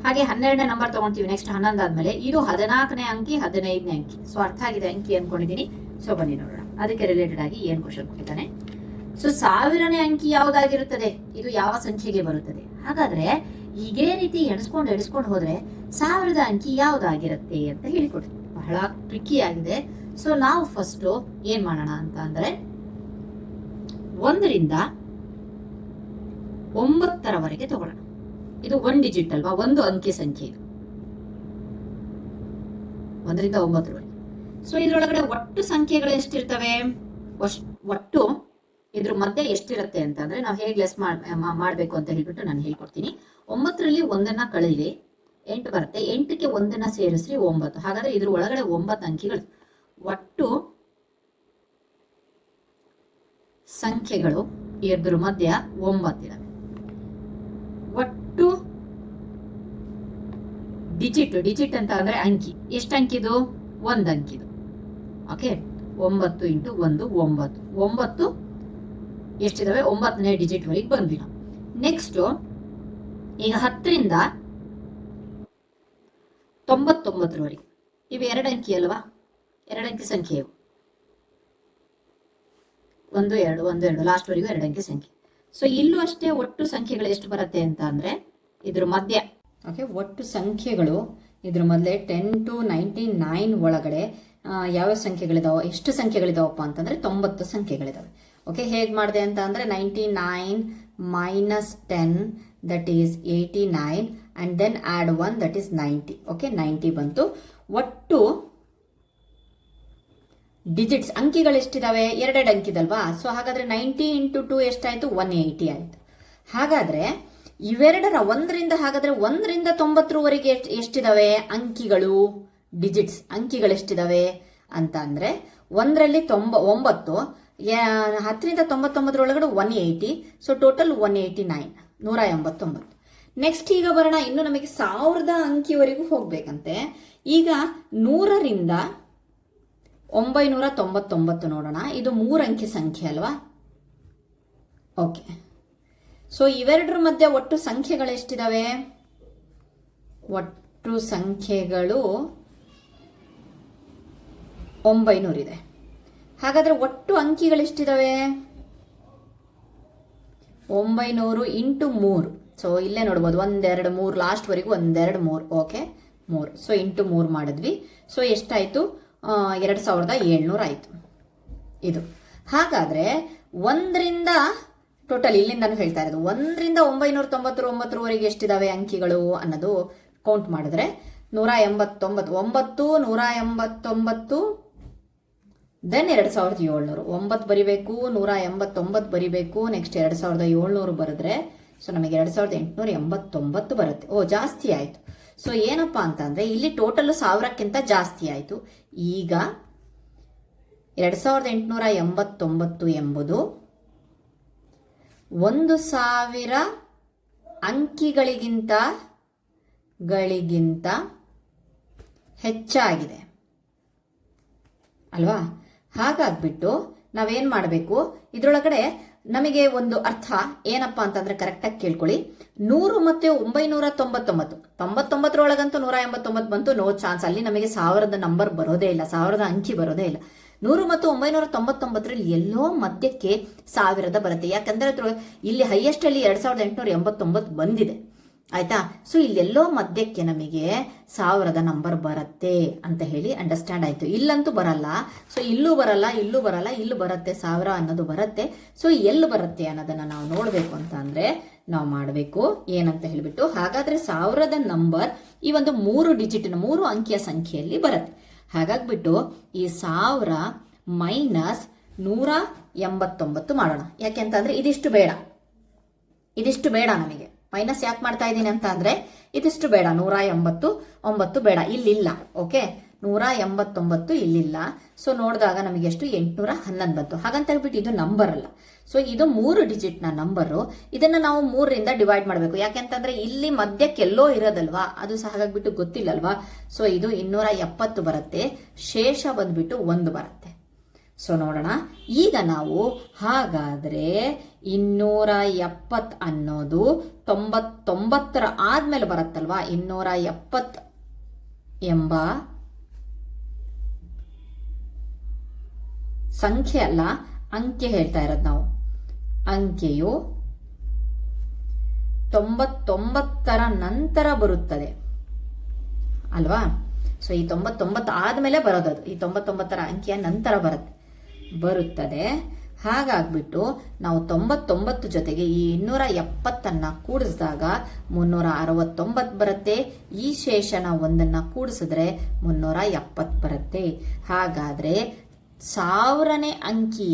ಹಾಗೆ 12ನೇ ನಂಬರ್ ತಗೊಂತೀವಿ ನೆಕ್ಸ್ಟ್ 11 ಆದ್ಮೇಲೆ. ಇದು 14ನೇ ಅಂಕಿ, 15ನೇ ಅಂಕಿ. ಸೊ ಅರ್ಥ ಆಗಿದೆ ಅಂಕಿ ಅನ್ಕೊಂಡಿದ್ದೀನಿ. ಸೊ ಬನ್ನಿ ನೋಡೋಣ ಅದಕ್ಕೆ ರಿಲೇಟೆಡ್ ಆಗಿ ಏನ್ ಕ್ವಶನ್ ಕೊಟ್ಟಿದ್ದಾನೆ. ಸೊ 1000ನೇ ಅಂಕಿ ಯಾವುದಾಗಿರುತ್ತದೆ? ಇದು ಯಾವ ಸಂಖ್ಯೆಗೆ ಬರುತ್ತದೆ? ಹಾಗಾದ್ರೆ ಇದೇ ರೀತಿ ಎಣಿಸ್ಕೊಂಡು ಹೋದ್ರೆ 1000ದ ಅಂಕಿ ಯಾವುದಾಗಿರುತ್ತೆ ಅಂತ ಹೇಳಿಕೊಡ್ತೀನಿ. ಬಹಳ ಟ್ರಿಕ್ಕಿ ಆಗಿದೆ. ಸೊ ನಾವು ಫಸ್ಟ್ ಏನ್ ಮಾಡೋಣ ಅಂತ ಅಂದ್ರೆ 1ರಿಂದ 9ರವರೆಗೆ ತಗೊಳ್ಳೋಣ. ಇದು 1 ಡಿಜಿಟ್ ಅಲ್ವಾ, ಒಂದು ಅಂಕಿ ಸಂಖ್ಯೆ ಇದು. 1ರಿಂದ 9ರವರೆಗೆ. ಸೊ ಇದ್ರೊಳಗಡೆ ಒಟ್ಟು ಸಂಖ್ಯೆಗಳು ಎಷ್ಟಿರ್ತವೆ? ಒಟ್ಟು ಇದ್ರ ಮಧ್ಯೆ ಎಷ್ಟಿರುತ್ತೆ ಅಂತಂದ್ರೆ ನಾವು ಹೇಗೆ ಲೆಸ್ ಮಾಡ್ಬೇಕು ಅಂತ ಹೇಳ್ಬಿಟ್ಟು ನಾನು ಹೇಳ್ಕೊಡ್ತೀನಿ. 9ರಲ್ಲಿ 1ನ್ನ ಕಳೀರಿ, 8 ಬರುತ್ತೆ. 8ಕ್ಕೆ 1ನ್ನ ಸೇರಿಸ್ರಿ, 9. ಹಾಗಾದ್ರೆ ಇದ್ರ ಒಳಗಡೆ 9 ಅಂಕಿಗಳು. ಒಟ್ಟು ಸಂಖ್ಯೆಗಳು ಇದ್ರ ಮಧ್ಯ 9 ಇದಾವೆ. ಒಟ್ಟು ಡಿಜಿಟ್ ಅಂತ ಅಂದ್ರೆ ಅಂಕಿ. ಎಷ್ಟು ಅಂಕಿದು? 1 ಅಂಕಿದು. Okay, 9 into 1 9. 9 ಎಷ್ಟಿದಾವೆ? 9ನೇ ಡಿಜಿಟ್ ವರೆಗೆ ಬಂದ್ವಿ ನಾವು. ನೆಕ್ಸ್ಟ್ ಈಗ 10ರಿಂದ 99ರವರೆಗೆ ಇವು 2 ಅಂಕಿ ಅಲ್ವಾ, 2 ಅಂಕಿ ಸಂಖ್ಯೆ ಇವು. 1 2 1 2 ಲಾಸ್ಟ್ ವರೆಗೂ 2 ಅಂಕಿ ಸಂಖ್ಯೆ. ಸೊ ಇಲ್ಲೂ ಅಷ್ಟೇ ಒಟ್ಟು ಸಂಖ್ಯೆಗಳು ಎಷ್ಟು ಬರುತ್ತೆ ಅಂತ ಅಂದ್ರೆ ಇದ್ರ ಮಧ್ಯ. ಓಕೆ, ಒಟ್ಟು ಸಂಖ್ಯೆಗಳು ಇದ್ರ ಮಧ್ಯೆ 10 to 99 ಒಳಗಡೆ ಯಾವ ಸಂಖ್ಯೆಗಳಿದಾವೆ? ಎಷ್ಟು ಸಂಖ್ಯೆಗಳಿದಾವಪ್ಪ ಅಂತಂದ್ರೆ 90 ಸಂಖ್ಯೆಗಳಿದಾವೆ. ಓಕೆ, ಹೇಗೆ ಮಾಡಿದೆ ಅಂತ ಅಂದ್ರೆ 99 minus 10 that is 89 and then add 1 that is 90. Okay, 90 ಬಂತು. ಒಟ್ಟು ಡಿಜಿಟ್ಸ್ ಅಂಕಿಗಳು ಎಷ್ಟಿದಾವೆ? 2 ಅಂಕಿದಲ್ವಾ. ಸೊ ಹಾಗಾದ್ರೆ 90 ಇಂಟು 2 ಎಷ್ಟಾಯ್ತು? 180 ಆಯ್ತು. ಹಾಗಾದ್ರೆ ಇವೆರಡರ 1ರಿಂದ ಹಾಗಾದ್ರೆ 1ರಿಂದ 90ರವರೆಗೆ ಎಷ್ಟಿದಾವೆ ಅಂಕಿಗಳು? ಡಿಜಿಟ್ಸ್ ಅಂಕಿಗಳು ಎಷ್ಟಿದಾವೆ ಅಂತ ಅಂದ್ರೆ 1ರಲ್ಲಿ 9, 10ರಿಂದ 99ರೊಳಗಡೆ 180. So total 189, 189. ನೆಕ್ಸ್ಟ್ ಈಗ ಬರೋಣ, ಇನ್ನು ನಮಗೆ 1000ದ ಅಂಕಿವರೆಗೂ ಹೋಗ್ಬೇಕಂತೆ. ಈಗ 100ರಿಂದ 999 ನೋಡೋಣ. ಇದು 3 ಅಂಕಿ ಸಂಖ್ಯೆ ಅಲ್ವಾ. ಓಕೆ, ಸೊ ಇವೆರಡರ ಮಧ್ಯೆ ಒಟ್ಟು ಸಂಖ್ಯೆಗಳು ಎಷ್ಟಿದಾವೆ? ಒಟ್ಟು ಸಂಖ್ಯೆಗಳು 900 ಇದೆ. ಹಾಗಾದ್ರೆ ಒಟ್ಟು ಅಂಕಿಗಳು ಎಷ್ಟಿದಾವೆ? 900 ಇಂಟು 3. ಸೊ ಇಲ್ಲೇ ನೋಡ್ಬೋದು 1 2 3 ಲಾಸ್ಟ್ವರೆಗೂ 1 2 3. ಓಕೆ 3. ಸೊ ಇಂಟು 3 ಮಾಡಿದ್ವಿ. ಸೊ ಎಷ್ಟಾಯಿತು? 2700 ಆಯಿತು ಇದು. ಹಾಗಾದರೆ 1ರಿಂದ ಟೋಟಲ್ ಇಲ್ಲಿಂದನೂ ಹೇಳ್ತಾ ಇರೋದು 1ರಿಂದ 999ವರೆಗೆ ಎಷ್ಟಿದಾವೆ ಅಂಕಿಗಳು ಅನ್ನೋದು ಕೌಂಟ್ ಮಾಡಿದ್ರೆ 189, 189 ದೆನ್ 2700. 9 ಬರಿಬೇಕು, 189 ಬರಿಬೇಕು, ನೆಕ್ಸ್ಟ್ 2700 ಬರೆದ್ರೆ ಸೊ ನಮಗೆ 2889 ಬರುತ್ತೆ. ಓ ಜಾಸ್ತಿ ಆಯಿತು. ಸೊ ಏನಪ್ಪ ಅಂತಂದರೆ ಇಲ್ಲಿ ಟೋಟಲ್ 1000ಕ್ಕಿಂತ ಜಾಸ್ತಿ ಆಯಿತು. ಈಗ 2889 ಎಂಬುದು 1000 ಅಂಕಿಗಳಿಗಿಂತ ಹೆಚ್ಚಾಗಿದೆ ಅಲ್ವಾ? ಹಾಗಾಗ್ಬಿಟ್ಟು ನಾವೇನು ಮಾಡಬೇಕು, ಇದರೊಳಗಡೆ ನಮಗೆ ಒಂದು ಅರ್ಥ ಏನಪ್ಪ ಅಂತಂದ್ರೆ ಕರೆಕ್ಟಾಗಿ ಕೇಳ್ಕೊಳ್ಳಿ. 100 ಮತ್ತು 999 189ರೊಳಗಂತೂ 189 ಬಂತು, ನೋ ಚಾನ್ಸ್. ಅಲ್ಲಿ ನಮಗೆ 1000ದ ನಂಬರ್ ಬರೋದೇ ಇಲ್ಲ, 1000ದ ಅಂಕಿ ಬರೋದೇ ಇಲ್ಲ. 100 ಮತ್ತು 999ರಲ್ಲಿ ಎಲ್ಲೋ ಮಧ್ಯಕ್ಕೆ 1000 ಬರುತ್ತೆ. ಯಾಕಂದ್ರೆ ಇಲ್ಲಿ ಹೈಯೆಸ್ಟ್ ಅಲ್ಲಿ 2889 ಬಂದಿದೆ ಆಯ್ತಾ. ಸೊ ಇಲ್ಲೆಲ್ಲೋ ಮಧ್ಯಕ್ಕೆ ನಮಗೆ 1000ದ ನಂಬರ್ ಬರುತ್ತೆ ಅಂತ ಹೇಳಿ ಅಂಡರ್ಸ್ಟ್ಯಾಂಡ್ ಆಯ್ತು. ಇಲ್ಲಂತೂ ಬರಲ್ಲ. ಸೊ ಇಲ್ಲೂ ಬರಲ್ಲ, ಇಲ್ಲೂ ಬರಲ್ಲ, ಇಲ್ಲೂ ಬರುತ್ತೆ, 1000 ಅನ್ನೋದು ಬರುತ್ತೆ. ಸೊ ಎಲ್ಲಿ ಬರುತ್ತೆ ಅನ್ನೋದನ್ನ ನಾವು ನೋಡಬೇಕು ಅಂತ ಅಂದ್ರೆ ನಾವು ಮಾಡಬೇಕು ಏನಂತ ಹೇಳಿಬಿಟ್ಟು, ಹಾಗಾದ್ರೆ 1000ದ ನಂಬರ್ ಈ ಒಂದು 3 ಡಿಜಿಟ್ನ 3 ಅಂಕಿಯ ಸಂಖ್ಯೆಯಲ್ಲಿ ಬರುತ್ತೆ. ಹಾಗಾಗ್ಬಿಟ್ಟು ಈ 1000 ಮೈನಸ್ 189 ಮಾಡೋಣ. ಯಾಕೆಂತಂದ್ರೆ ಇದಿಷ್ಟು ಬೇಡ ನಮಗೆ. ಮೈನಸ್ ಯಾಕೆ ಮಾಡ್ತಾ ಇದ್ದೀನಿ ಅಂತ ಅಂದ್ರೆ ಇದಿಷ್ಟು ಬೇಡ, 189 ಬೇಡ, ಇಲ್ಲಿಲ್ಲ. ಓಕೆ 189 ಇಲ್ಲಿಲ್ಲ. ಸೊ ನೋಡಿದಾಗ ನಮಗೆ ಎಷ್ಟು 811 ಬಂತು. ಹಾಗಂತ ಹೇಳ್ಬಿಟ್ಟು ಇದು ನಂಬರ್ ಅಲ್ಲ. ಸೊ ಇದು 3 ಡಿಜಿಟ್ನ ನಂಬರು. ಇದನ್ನ ನಾವು 3ರಿಂದ ಡಿವೈಡ್ ಮಾಡಬೇಕು. ಯಾಕೆಂತಂದ್ರೆ ಇಲ್ಲಿ ಮಧ್ಯಕ್ಕೆಲ್ಲೋ ಇರೋದಲ್ವಾ, ಅದು ಸಹ ಹಾಗಾಗ್ಬಿಟ್ಟು ಗೊತ್ತಿಲ್ಲಲ್ವಾ. ಸೊ ಇದು 270 ಬರುತ್ತೆ, ಶೇಷ ಬಂದ್ಬಿಟ್ಟು 1 ಬರುತ್ತೆ. ಸೊ ನೋಡೋಣ ಈಗ ನಾವು. ಹಾಗಾದ್ರೆ 270 ಅನ್ನೋದು 99ರ ಆದ್ಮೇಲೆ ಬರುತ್ತಲ್ವಾ. 270 ಎಂಬ ಸಂಖ್ಯೆ ಅಲ್ಲ, ಅಂಕೆ ಹೇಳ್ತಾ ಇರೋದು ನಾವು. ಅಂಕೆಯು 99ರ ನಂತರ ಬರುತ್ತದೆ ಅಲ್ವಾ. ಸೊ ಈ 99 ಆದ್ಮೇಲೆ ಬರೋದದು. ಈ 99ರ ಅಂಕೆಯ ನಂತರ ಬರುತ್ತದೆ. ಹಾಗಾಗ್ಬಿಟ್ಟು ನಾವು 99 ಜೊತೆಗೆ ಈ 270 ಕೂಡಿಸಿದಾಗ 369 ಬರುತ್ತೆ. ಈ ಶೇಷನ 1 ಕೂಡಿಸಿದ್ರೆ 370 ಬರುತ್ತೆ. ಹಾಗಾದ್ರೆ 1000ನೇ ಅಂಕೆ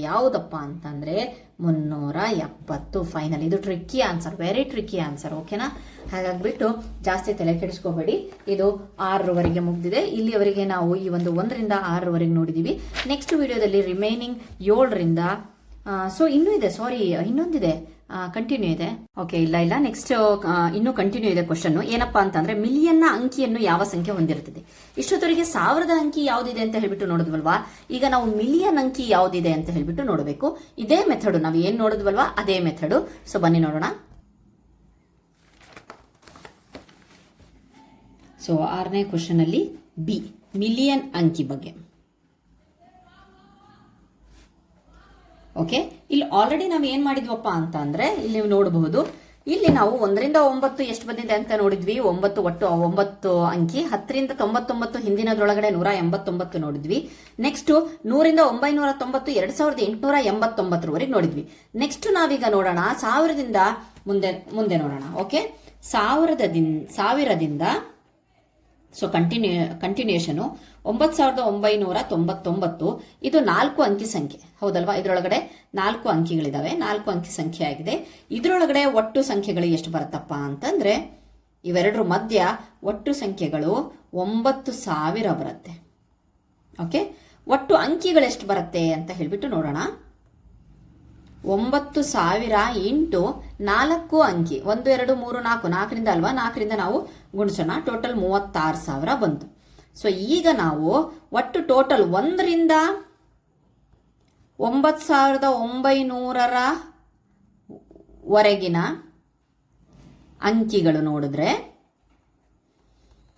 ಯಾವುದಪ್ಪ ಅಂತಂದ್ರೆ 370. ಫೈನಲ್. ಇದು tricky answer, very tricky answer. ಓಕೆನಾ? ಹಾಗಾಗ್ಬಿಟ್ಟು ಜಾಸ್ತಿ ತಲೆ ಕೆಡಿಸ್ಕೋಬೇಡಿ. ಇದು 6ರವರೆಗೆ ಮುಗ್ದಿದೆ. ಇಲ್ಲಿಯವರೆಗೆ ನಾವು ಈ ಒಂದು 1ರಿಂದ 6ರವರೆಗೆ ನೋಡಿದೀವಿ. ನೆಕ್ಸ್ಟ್ ವಿಡಿಯೋದಲ್ಲಿ ರಿಮೈನಿಂಗ್ 7ರಿಂದ ಸೊ ಇನ್ನೂ ಇದೆ, ಸಾರಿ ಇನ್ನೊಂದಿದೆ, ಕಂಟಿನ್ಯೂ ಇದೆ. ಓಕೆ ಇಲ್ಲ ನೆಕ್ಸ್ಟ್ ಇನ್ನೂ ಕಂಟಿನ್ಯೂ ಇದೆ ಕ್ವಶನ್. ಏನಪ್ಪಾ ಅಂತಂದ್ರೆ ಮಿಲಿಯನ್ನ ಅಂಕಿಯನ್ನು ಯಾವ ಸಂಖ್ಯೆ ಹೊಂದಿರುತ್ತದೆ? ಇಷ್ಟೊತ್ತವರೆಗೆ 1000ದ ಅಂಕಿ ಯಾವ್ದಿದೆ ಅಂತ ಹೇಳ್ಬಿಟ್ಟು ನೋಡಿದ್ವಲ್ವಾ. ಈಗ ನಾವು ಮಿಲಿಯನ್ ಅಂಕಿ ಯಾವ್ದಿದೆ ಅಂತ ಹೇಳ್ಬಿಟ್ಟು ನೋಡಬೇಕು. ಇದೇ ಮೆಥಡ್ ನಾವು ಏನ್ ನೋಡಿದ್ವಲ್ವಾ, ಅದೇ ಮೆಥಡ್. ಸೊ ಬನ್ನಿ ನೋಡೋಣ. ಸೊ 6ನೇ ಕ್ವಶನ್ ಅಲ್ಲಿ ಬಿ, ಮಿಲಿಯನ್ ಅಂಕಿ ಬಗ್ಗೆ. ಓಕೆ, ಇಲ್ಲಿ ಆಲ್ರೆಡಿ ನಾವು ಏನ್ ಮಾಡಿದ್ವಪ್ಪ ಅಂತ ಅಂದ್ರೆ ಇಲ್ಲಿ ನೀವು ನೋಡಬಹುದು. ಇಲ್ಲಿ ನಾವು 1ರಿಂದ 9 ಎಷ್ಟು ಬಂದಿದೆ ಅಂತ ನೋಡಿದ್ವಿ. 9 ಒಟ್ಟು 9 ಅಂಕಿ. 10ರಿಂದ 99 ಹಿಂದಿನದ್ರೊಳಗಡೆ 189 ನೋಡಿದ್ವಿ. ನೆಕ್ಸ್ಟ್ 100ರಿಂದ 990 2889 ನೋಡಿದ್ವಿ. ನೆಕ್ಸ್ಟ್ ನಾವೀಗ ನೋಡೋಣ 1000ದಿಂದ ಮುಂದೆ ನೋಡೋಣ. ಓಕೆ, 1000ದಿಂದ ಸೊ ಕಂಟಿನ್ಯೂಷನ್ 9999 ಇದು 4 ಅಂಕಿ ಸಂಖ್ಯೆ ಹೌದಲ್ವಾ. ಇದರೊಳಗಡೆ 4 ಅಂಕಿಗಳಿದಾವೆ, 4 ಅಂಕಿ ಸಂಖ್ಯೆ ಆಗಿದೆ. ಇದರೊಳಗಡೆ ಒಟ್ಟು ಸಂಖ್ಯೆಗಳು ಎಷ್ಟು ಬರುತ್ತಪ್ಪ ಅಂತಂದ್ರೆ ಇವೆರಡರ ಮಧ್ಯ ಒಟ್ಟು ಸಂಖ್ಯೆಗಳು 9000 ಬರುತ್ತೆ. ಓಕೆ, ಒಟ್ಟು ಅಂಕಿಗಳು ಎಷ್ಟು ಬರುತ್ತೆ ಅಂತ ಹೇಳ್ಬಿಟ್ಟು ನೋಡೋಣ. 9000 ಇಂಟು 4 ಅಂಕಿ 1 2 3 4 4ರಿಂದ ಅಲ್ವಾ, 4ರಿಂದ ನಾವು ಗುಣಿಸೋಣ. ಟೋಟಲ್ 36,000 ಬಂತು. ಸೊ ಈಗ ನಾವು ಒಟ್ಟು ಟೋಟಲ್ 1ರಿಂದ 9900 ವರೆಗಿನ ಅಂಕಿಗಳು ನೋಡಿದ್ರೆ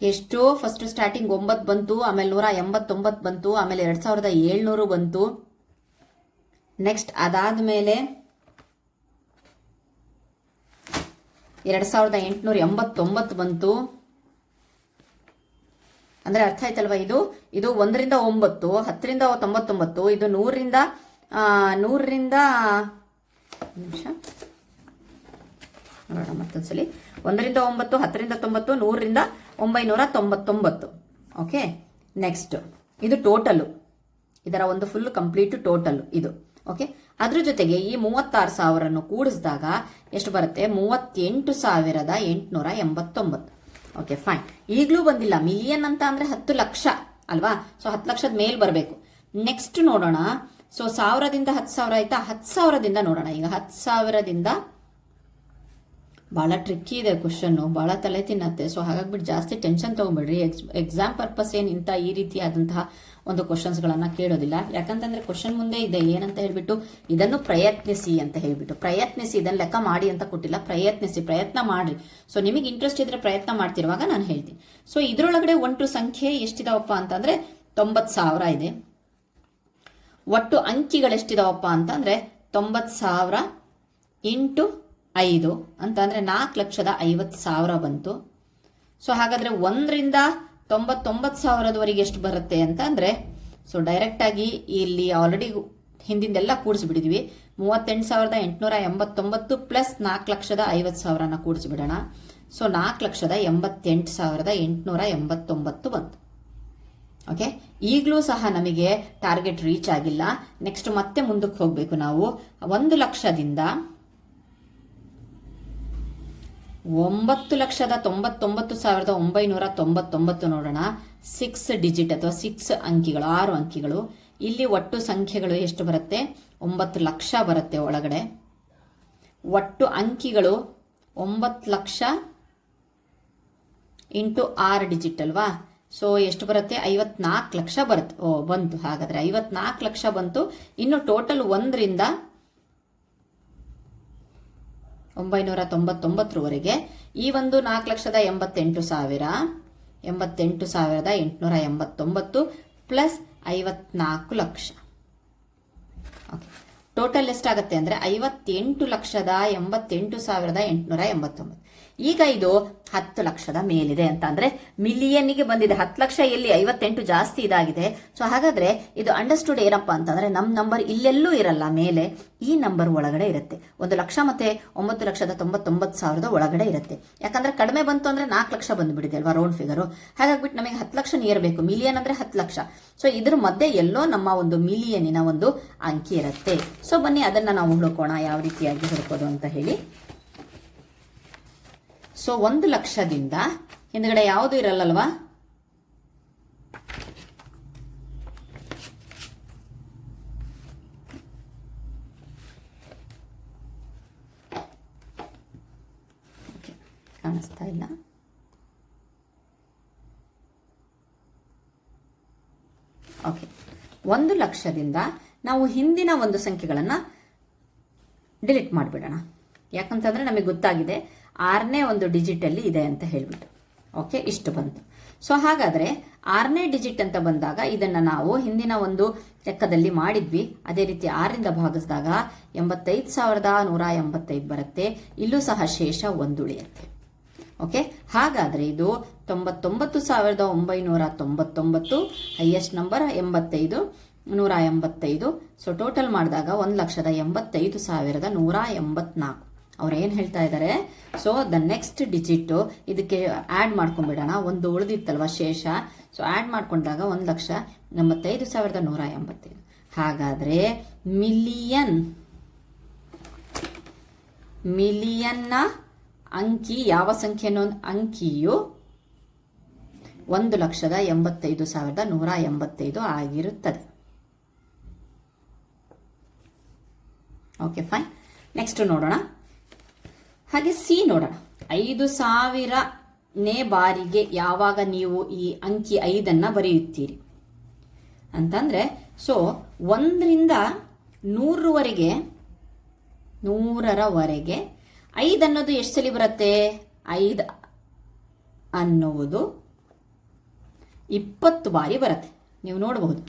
ಎಷ್ಟು? ಫಸ್ಟ್ ಸ್ಟಾರ್ಟಿಂಗ್ 9 ಬಂತು, ಆಮೇಲೆ 189 ಬಂತು, ಆಮೇಲೆ 2700 ಬಂತು. ನೆಕ್ಸ್ಟ್ ಅದಾದ್ಮೇಲೆ 2889 ಬಂತು. ಅಂದ್ರೆ ಅರ್ಥ ಆಯ್ತಲ್ವಾ? ಇದು 1 ರಿಂದ 9, 10 ರಿಂದ 99, ಇದು 100 ರಿಂದ ನಿಮಿಷ ನೋಡೋಣ ಮತ್ತೊಂದ್ಸಲಿ. 1 ರಿಂದ 9, 10 ರಿಂದ 90, 100 ರಿಂದ 999. ಓಕೆ, ನೆಕ್ಸ್ಟ್ ಇದು ಟೋಟಲು, ಇದರ ಒಂದು ಫುಲ್ ಕಂಪ್ಲೀಟ್ ಟೋಟಲ್ ಇದು. ಓಕೆ, ಅದ್ರ ಜೊತೆಗೆ ಈ 36,000 ಕೂಡಿಸಿದಾಗ ಎಷ್ಟು ಬರುತ್ತೆ? 38,889. Okay, fine. ಈಗಲೂ ಬಂದಿಲ್ಲ. ಮಿಲಿಯನ್ ಅಂತ ಅಂದ್ರೆ 10 ಲಕ್ಷ ಅಲ್ವಾ? ಸೊ 10 ಲಕ್ಷದ ಮೇಲ್ ಬರಬೇಕು. ನೆಕ್ಸ್ಟ್ ನೋಡೋಣ. ಸೊ 1000ದಿಂದ 10,000 ಆಯ್ತಾ? 10,000ದಿಂದ ನೋಡೋಣ. ಈಗ 10,000ದಿಂದ ಬಹಳ ಟ್ರಿಕ್ಕಿ ಇದೆ ಕ್ವಶನ್, ಬಹಳ ತಲೆ ತಿನ್ನತ್ತೆ. ಸೊ ಹಾಗಾಗ್ಬಿಟ್ಟು ಜಾಸ್ತಿ ಟೆನ್ಷನ್ ತಗೊಂಡ್ಬಿಡ್ರಿ. ಎಕ್ಸಾಮ್ ಪರ್ಪಸ್ ಈ ರೀತಿಯಾದಂತಹ ಒಂದು ಕ್ವಶನ್ಸ್ಗಳನ್ನ ಕೇಳೋದಿಲ್ಲ. ಯಾಕಂತಂದ್ರೆ ಕ್ವಶನ್ ಮುಂದೆ ಇದೆ ಏನಂತ ಹೇಳ್ಬಿಟ್ಟು, ಇದನ್ನು ಪ್ರಯತ್ನಿಸಿ ಅಂತ ಹೇಳ್ಬಿಟ್ಟು, ಪ್ರಯತ್ನಿಸಿ, ಇದನ್ನ ಲೆಕ್ಕ ಮಾಡಿ ಅಂತ ಕೊಟ್ಟಿಲ್ಲ, ಪ್ರಯತ್ನಿಸಿ, ಪ್ರಯತ್ನ ಮಾಡ್ರಿ. ಸೊ ನಿಮಗೆ ಇಂಟ್ರೆಸ್ಟ್ ಇದ್ರೆ ಪ್ರಯತ್ನ ಮಾಡ್ತಿರುವಾಗ ನಾನು ಹೇಳ್ತೀನಿ. ಸೊ ಇದ್ರೊಳಗಡೆ ಒಟ್ಟು ಸಂಖ್ಯೆ ಎಷ್ಟಿದಾವಪ್ಪ ಅಂತಂದ್ರೆ 90,000 ಇದೆ. ಒಟ್ಟು ಅಂಕಿಗಳೆಷ್ಟಿದಾವಪ್ಪ ಅಂತಂದ್ರೆ 90,000 ಇಂಟು 5 ಅಂತಂದ್ರೆ 4,50,000 ಬಂತು. ಸೊ ಹಾಗಾದ್ರೆ 1 ರಿಂದ 99,000ದವರೆಗೆ ಎಷ್ಟು ಬರುತ್ತೆ ಅಂತ ಅಂದ್ರೆ, ಸೊ ಡೈರೆಕ್ಟ್ ಆಗಿ ಇಲ್ಲಿ ಆಲ್ರೆಡಿ ಹಿಂದಿಂದೆಲ್ಲ ಕೂಡಿಸ್ಬಿಟ್ಟಿದ್ವಿ. 38,889 ಪ್ಲಸ್ 4,50,000ನ ಕೂಡಿಸ್ಬಿಡೋಣ. ಸೊ 4,88,889 ಬಂತು. ಓಕೆ, ಈಗಲೂ ಸಹ ನಮಗೆ ಟಾರ್ಗೆಟ್ ರೀಚ್ ಆಗಿಲ್ಲ. ನೆಕ್ಸ್ಟ್ ಮತ್ತೆ ಮುಂದಕ್ಕೆ ಹೋಗ್ಬೇಕು ನಾವು. 1,00,000ದಿಂದ 9,99,999 ನೋಡೋಣ. 6 ಡಿಜಿಟ್ ಅಥವಾ 6 ಅಂಕಿಗಳು, 6 ಅಂಕಿಗಳು. ಇಲ್ಲಿ ಒಟ್ಟು ಸಂಖ್ಯೆಗಳು ಎಷ್ಟು ಬರುತ್ತೆ? 9 ಲಕ್ಷ ಬರುತ್ತೆ ಒಳಗಡೆ. ಒಟ್ಟು ಅಂಕಿಗಳು 9 ಲಕ್ಷ ಇಂಟು 6 ಡಿಜಿಟ್ ಅಲ್ವಾ? ಸೊ ಎಷ್ಟು ಬರುತ್ತೆ? 54 ಲಕ್ಷ ಬರುತ್ತೆ. ಬಂತು. ಹಾಗಾದ್ರೆ 54 ಲಕ್ಷ ಬಂತು. ಇನ್ನು ಟೋಟಲ್ 1 ರಿಂದ 999ರವರೆಗೆ ಈ ಒಂದು 4,88,889 ಪ್ಲಸ್ 54 ಲಕ್ಷ. ಟೋಟಲ್ ಎಷ್ಟಾಗತ್ತೆ ಅಂದ್ರೆ 58,88,889. ಈಗ ಇದು 10 ಲಕ್ಷದ ಮೇಲಿದೆ ಅಂತ ಅಂದ್ರೆ ಮಿಲಿಯನ್ಗೆ ಬಂದಿದೆ. 10 ಲಕ್ಷ ಎಲ್ಲಿ? 58 ಜಾಸ್ತಿ ಇದಾಗಿದೆ. ಸೊ ಹಾಗಾದ್ರೆ ಇದು ಅಂಡರ್ಸ್ಟುಡ್ ಏನಪ್ಪಾ ಅಂತಂದ್ರೆ ನಮ್ ನಂಬರ್ ಇಲ್ಲೆಲ್ಲೂ ಇರಲ್ಲ, ಮೇಲೆ ಈ ನಂಬರ್ ಒಳಗಡೆ ಇರುತ್ತೆ. 1 ಲಕ್ಷ ಮತ್ತೆ 9,99,000 ಒಳಗಡೆ ಇರುತ್ತೆ. ಯಾಕಂದ್ರೆ ಕಡಿಮೆ ಬಂತು ಅಂದ್ರೆ 4 ಲಕ್ಷ ಬಂದ್ಬಿಡಿದೆ ಅಲ್ವಾ ರೌಂಡ್ ಫಿಗರ್. ಹಾಗಾಗ್ಬಿಟ್ಟು ನಮಗೆ 10 ಲಕ್ಷ ನಿಯರ್ ಬೇಕು. ಮಿಲಿಯನ್ ಅಂದ್ರೆ 10 ಲಕ್ಷ. ಸೊ ಇದ್ರ ಮಧ್ಯೆ ಎಲ್ಲೋ ನಮ್ಮ ಒಂದು ಮಿಲಿಯನ್ನಿನ ಒಂದು ಅಂಕಿ ಇರುತ್ತೆ. ಸೊ ಬನ್ನಿ ಅದನ್ನ ನಾವು ಹುಡುಕೋಣ, ಯಾವ ರೀತಿಯಾಗಿ ಹುಡುಕೋದು ಅಂತ ಹೇಳಿ. ಸೊ 1 ಲಕ್ಷದಿಂದ ಹಿಂದ್ಗಡೆ ಯಾವುದು ಇರಲ್ಲಲ್ವಾ? ಕಾಣಿಸ್ತಾ ಇಲ್ಲ. ಓಕೆ, 1 ಲಕ್ಷದಿಂದ ನಾವು ಹಿಂದಿನ ಒಂದು ಸಂಖ್ಯೆಗಳನ್ನ ಡಿಲೀಟ್ ಮಾಡಿಬಿಡೋಣ. ಯಾಕಂತಂದ್ರೆ ನಮಗೆ ಗೊತ್ತಾಗಿದೆ 6ನೇ ಒಂದು ಡಿಜಿಟ್ ಅಲ್ಲಿ ಇದೆ ಅಂತ ಹೇಳ್ಬಿಟ್ಟು. ಓಕೆ, ಇಷ್ಟು ಬಂತು. ಸೊ ಹಾಗಾದ್ರೆ 6ನೇ ಡಿಜಿಟ್ ಅಂತ ಬಂದಾಗ ಇದನ್ನ ನಾವು ಹಿಂದಿನ ಒಂದು ಲೆಕ್ಕದಲ್ಲಿ ಮಾಡಿದ್ವಿ. ಅದೇ ರೀತಿ 6ರಿಂದ ಭಾಗಿಸಿದಾಗ 85,185 ಬರುತ್ತೆ. ಇಲ್ಲೂ ಸಹ ಶೇಷ 1 ಉಳಿಯುತ್ತೆ. ಓಕೆ, ಹಾಗಾದ್ರೆ ಇದು 99,999, ಹೈಯೆಸ್ಟ್ ನಂಬರ್ 85,185. ಸೊ ಟೋಟಲ್ ಮಾಡಿದಾಗ 1,85,184. ಅವ್ರು ಏನ್ ಹೇಳ್ತಾ ಇದ್ದಾರೆ? ಸೊ ದ ನೆಕ್ಸ್ಟ್ ಡಿಜಿಟ್ ಇದಕ್ಕೆ ಆಡ್ ಮಾಡ್ಕೊಂಡ್ಬಿಡೋಣ. ಒಂದು ಉಳಿದಿತ್ತಲ್ವಾ ಶೇಷ. ಸೊ ಆಡ್ ಮಾಡ್ಕೊಂಡಾಗ 1,85,185. ಹಾಗಾದ್ರೆ ಮಿಲಿಯನ್ನ ಅಂಕಿ ಯಾವ ಸಂಖ್ಯೆನೋ ಅಂಕಿಯು 1,85,185 ಆಗಿರುತ್ತದೆ. Okay, fine. ನೆಕ್ಸ್ಟ್ ನೋಡೋಣ. ಹಾಗೆ ಸಿ ನೋಡೋಣ. 5,000ನೇ ಬಾರಿಗೆ ಯಾವಾಗ ನೀವು ಈ ಅಂಕಿ 5ಅನ್ನ ಬರೆಯುತ್ತೀರಿ ಅಂತಂದ್ರೆ, ಸೊ 1 ರಿಂದ 100ರವರೆಗೆ 5 ಅನ್ನೋದು ಎಷ್ಟು ಸಲ ಬರುತ್ತೆ? 5 ಅನ್ನುವುದು 20 ಬಾರಿ ಬರುತ್ತೆ. ನೀವು ನೋಡಬಹುದು.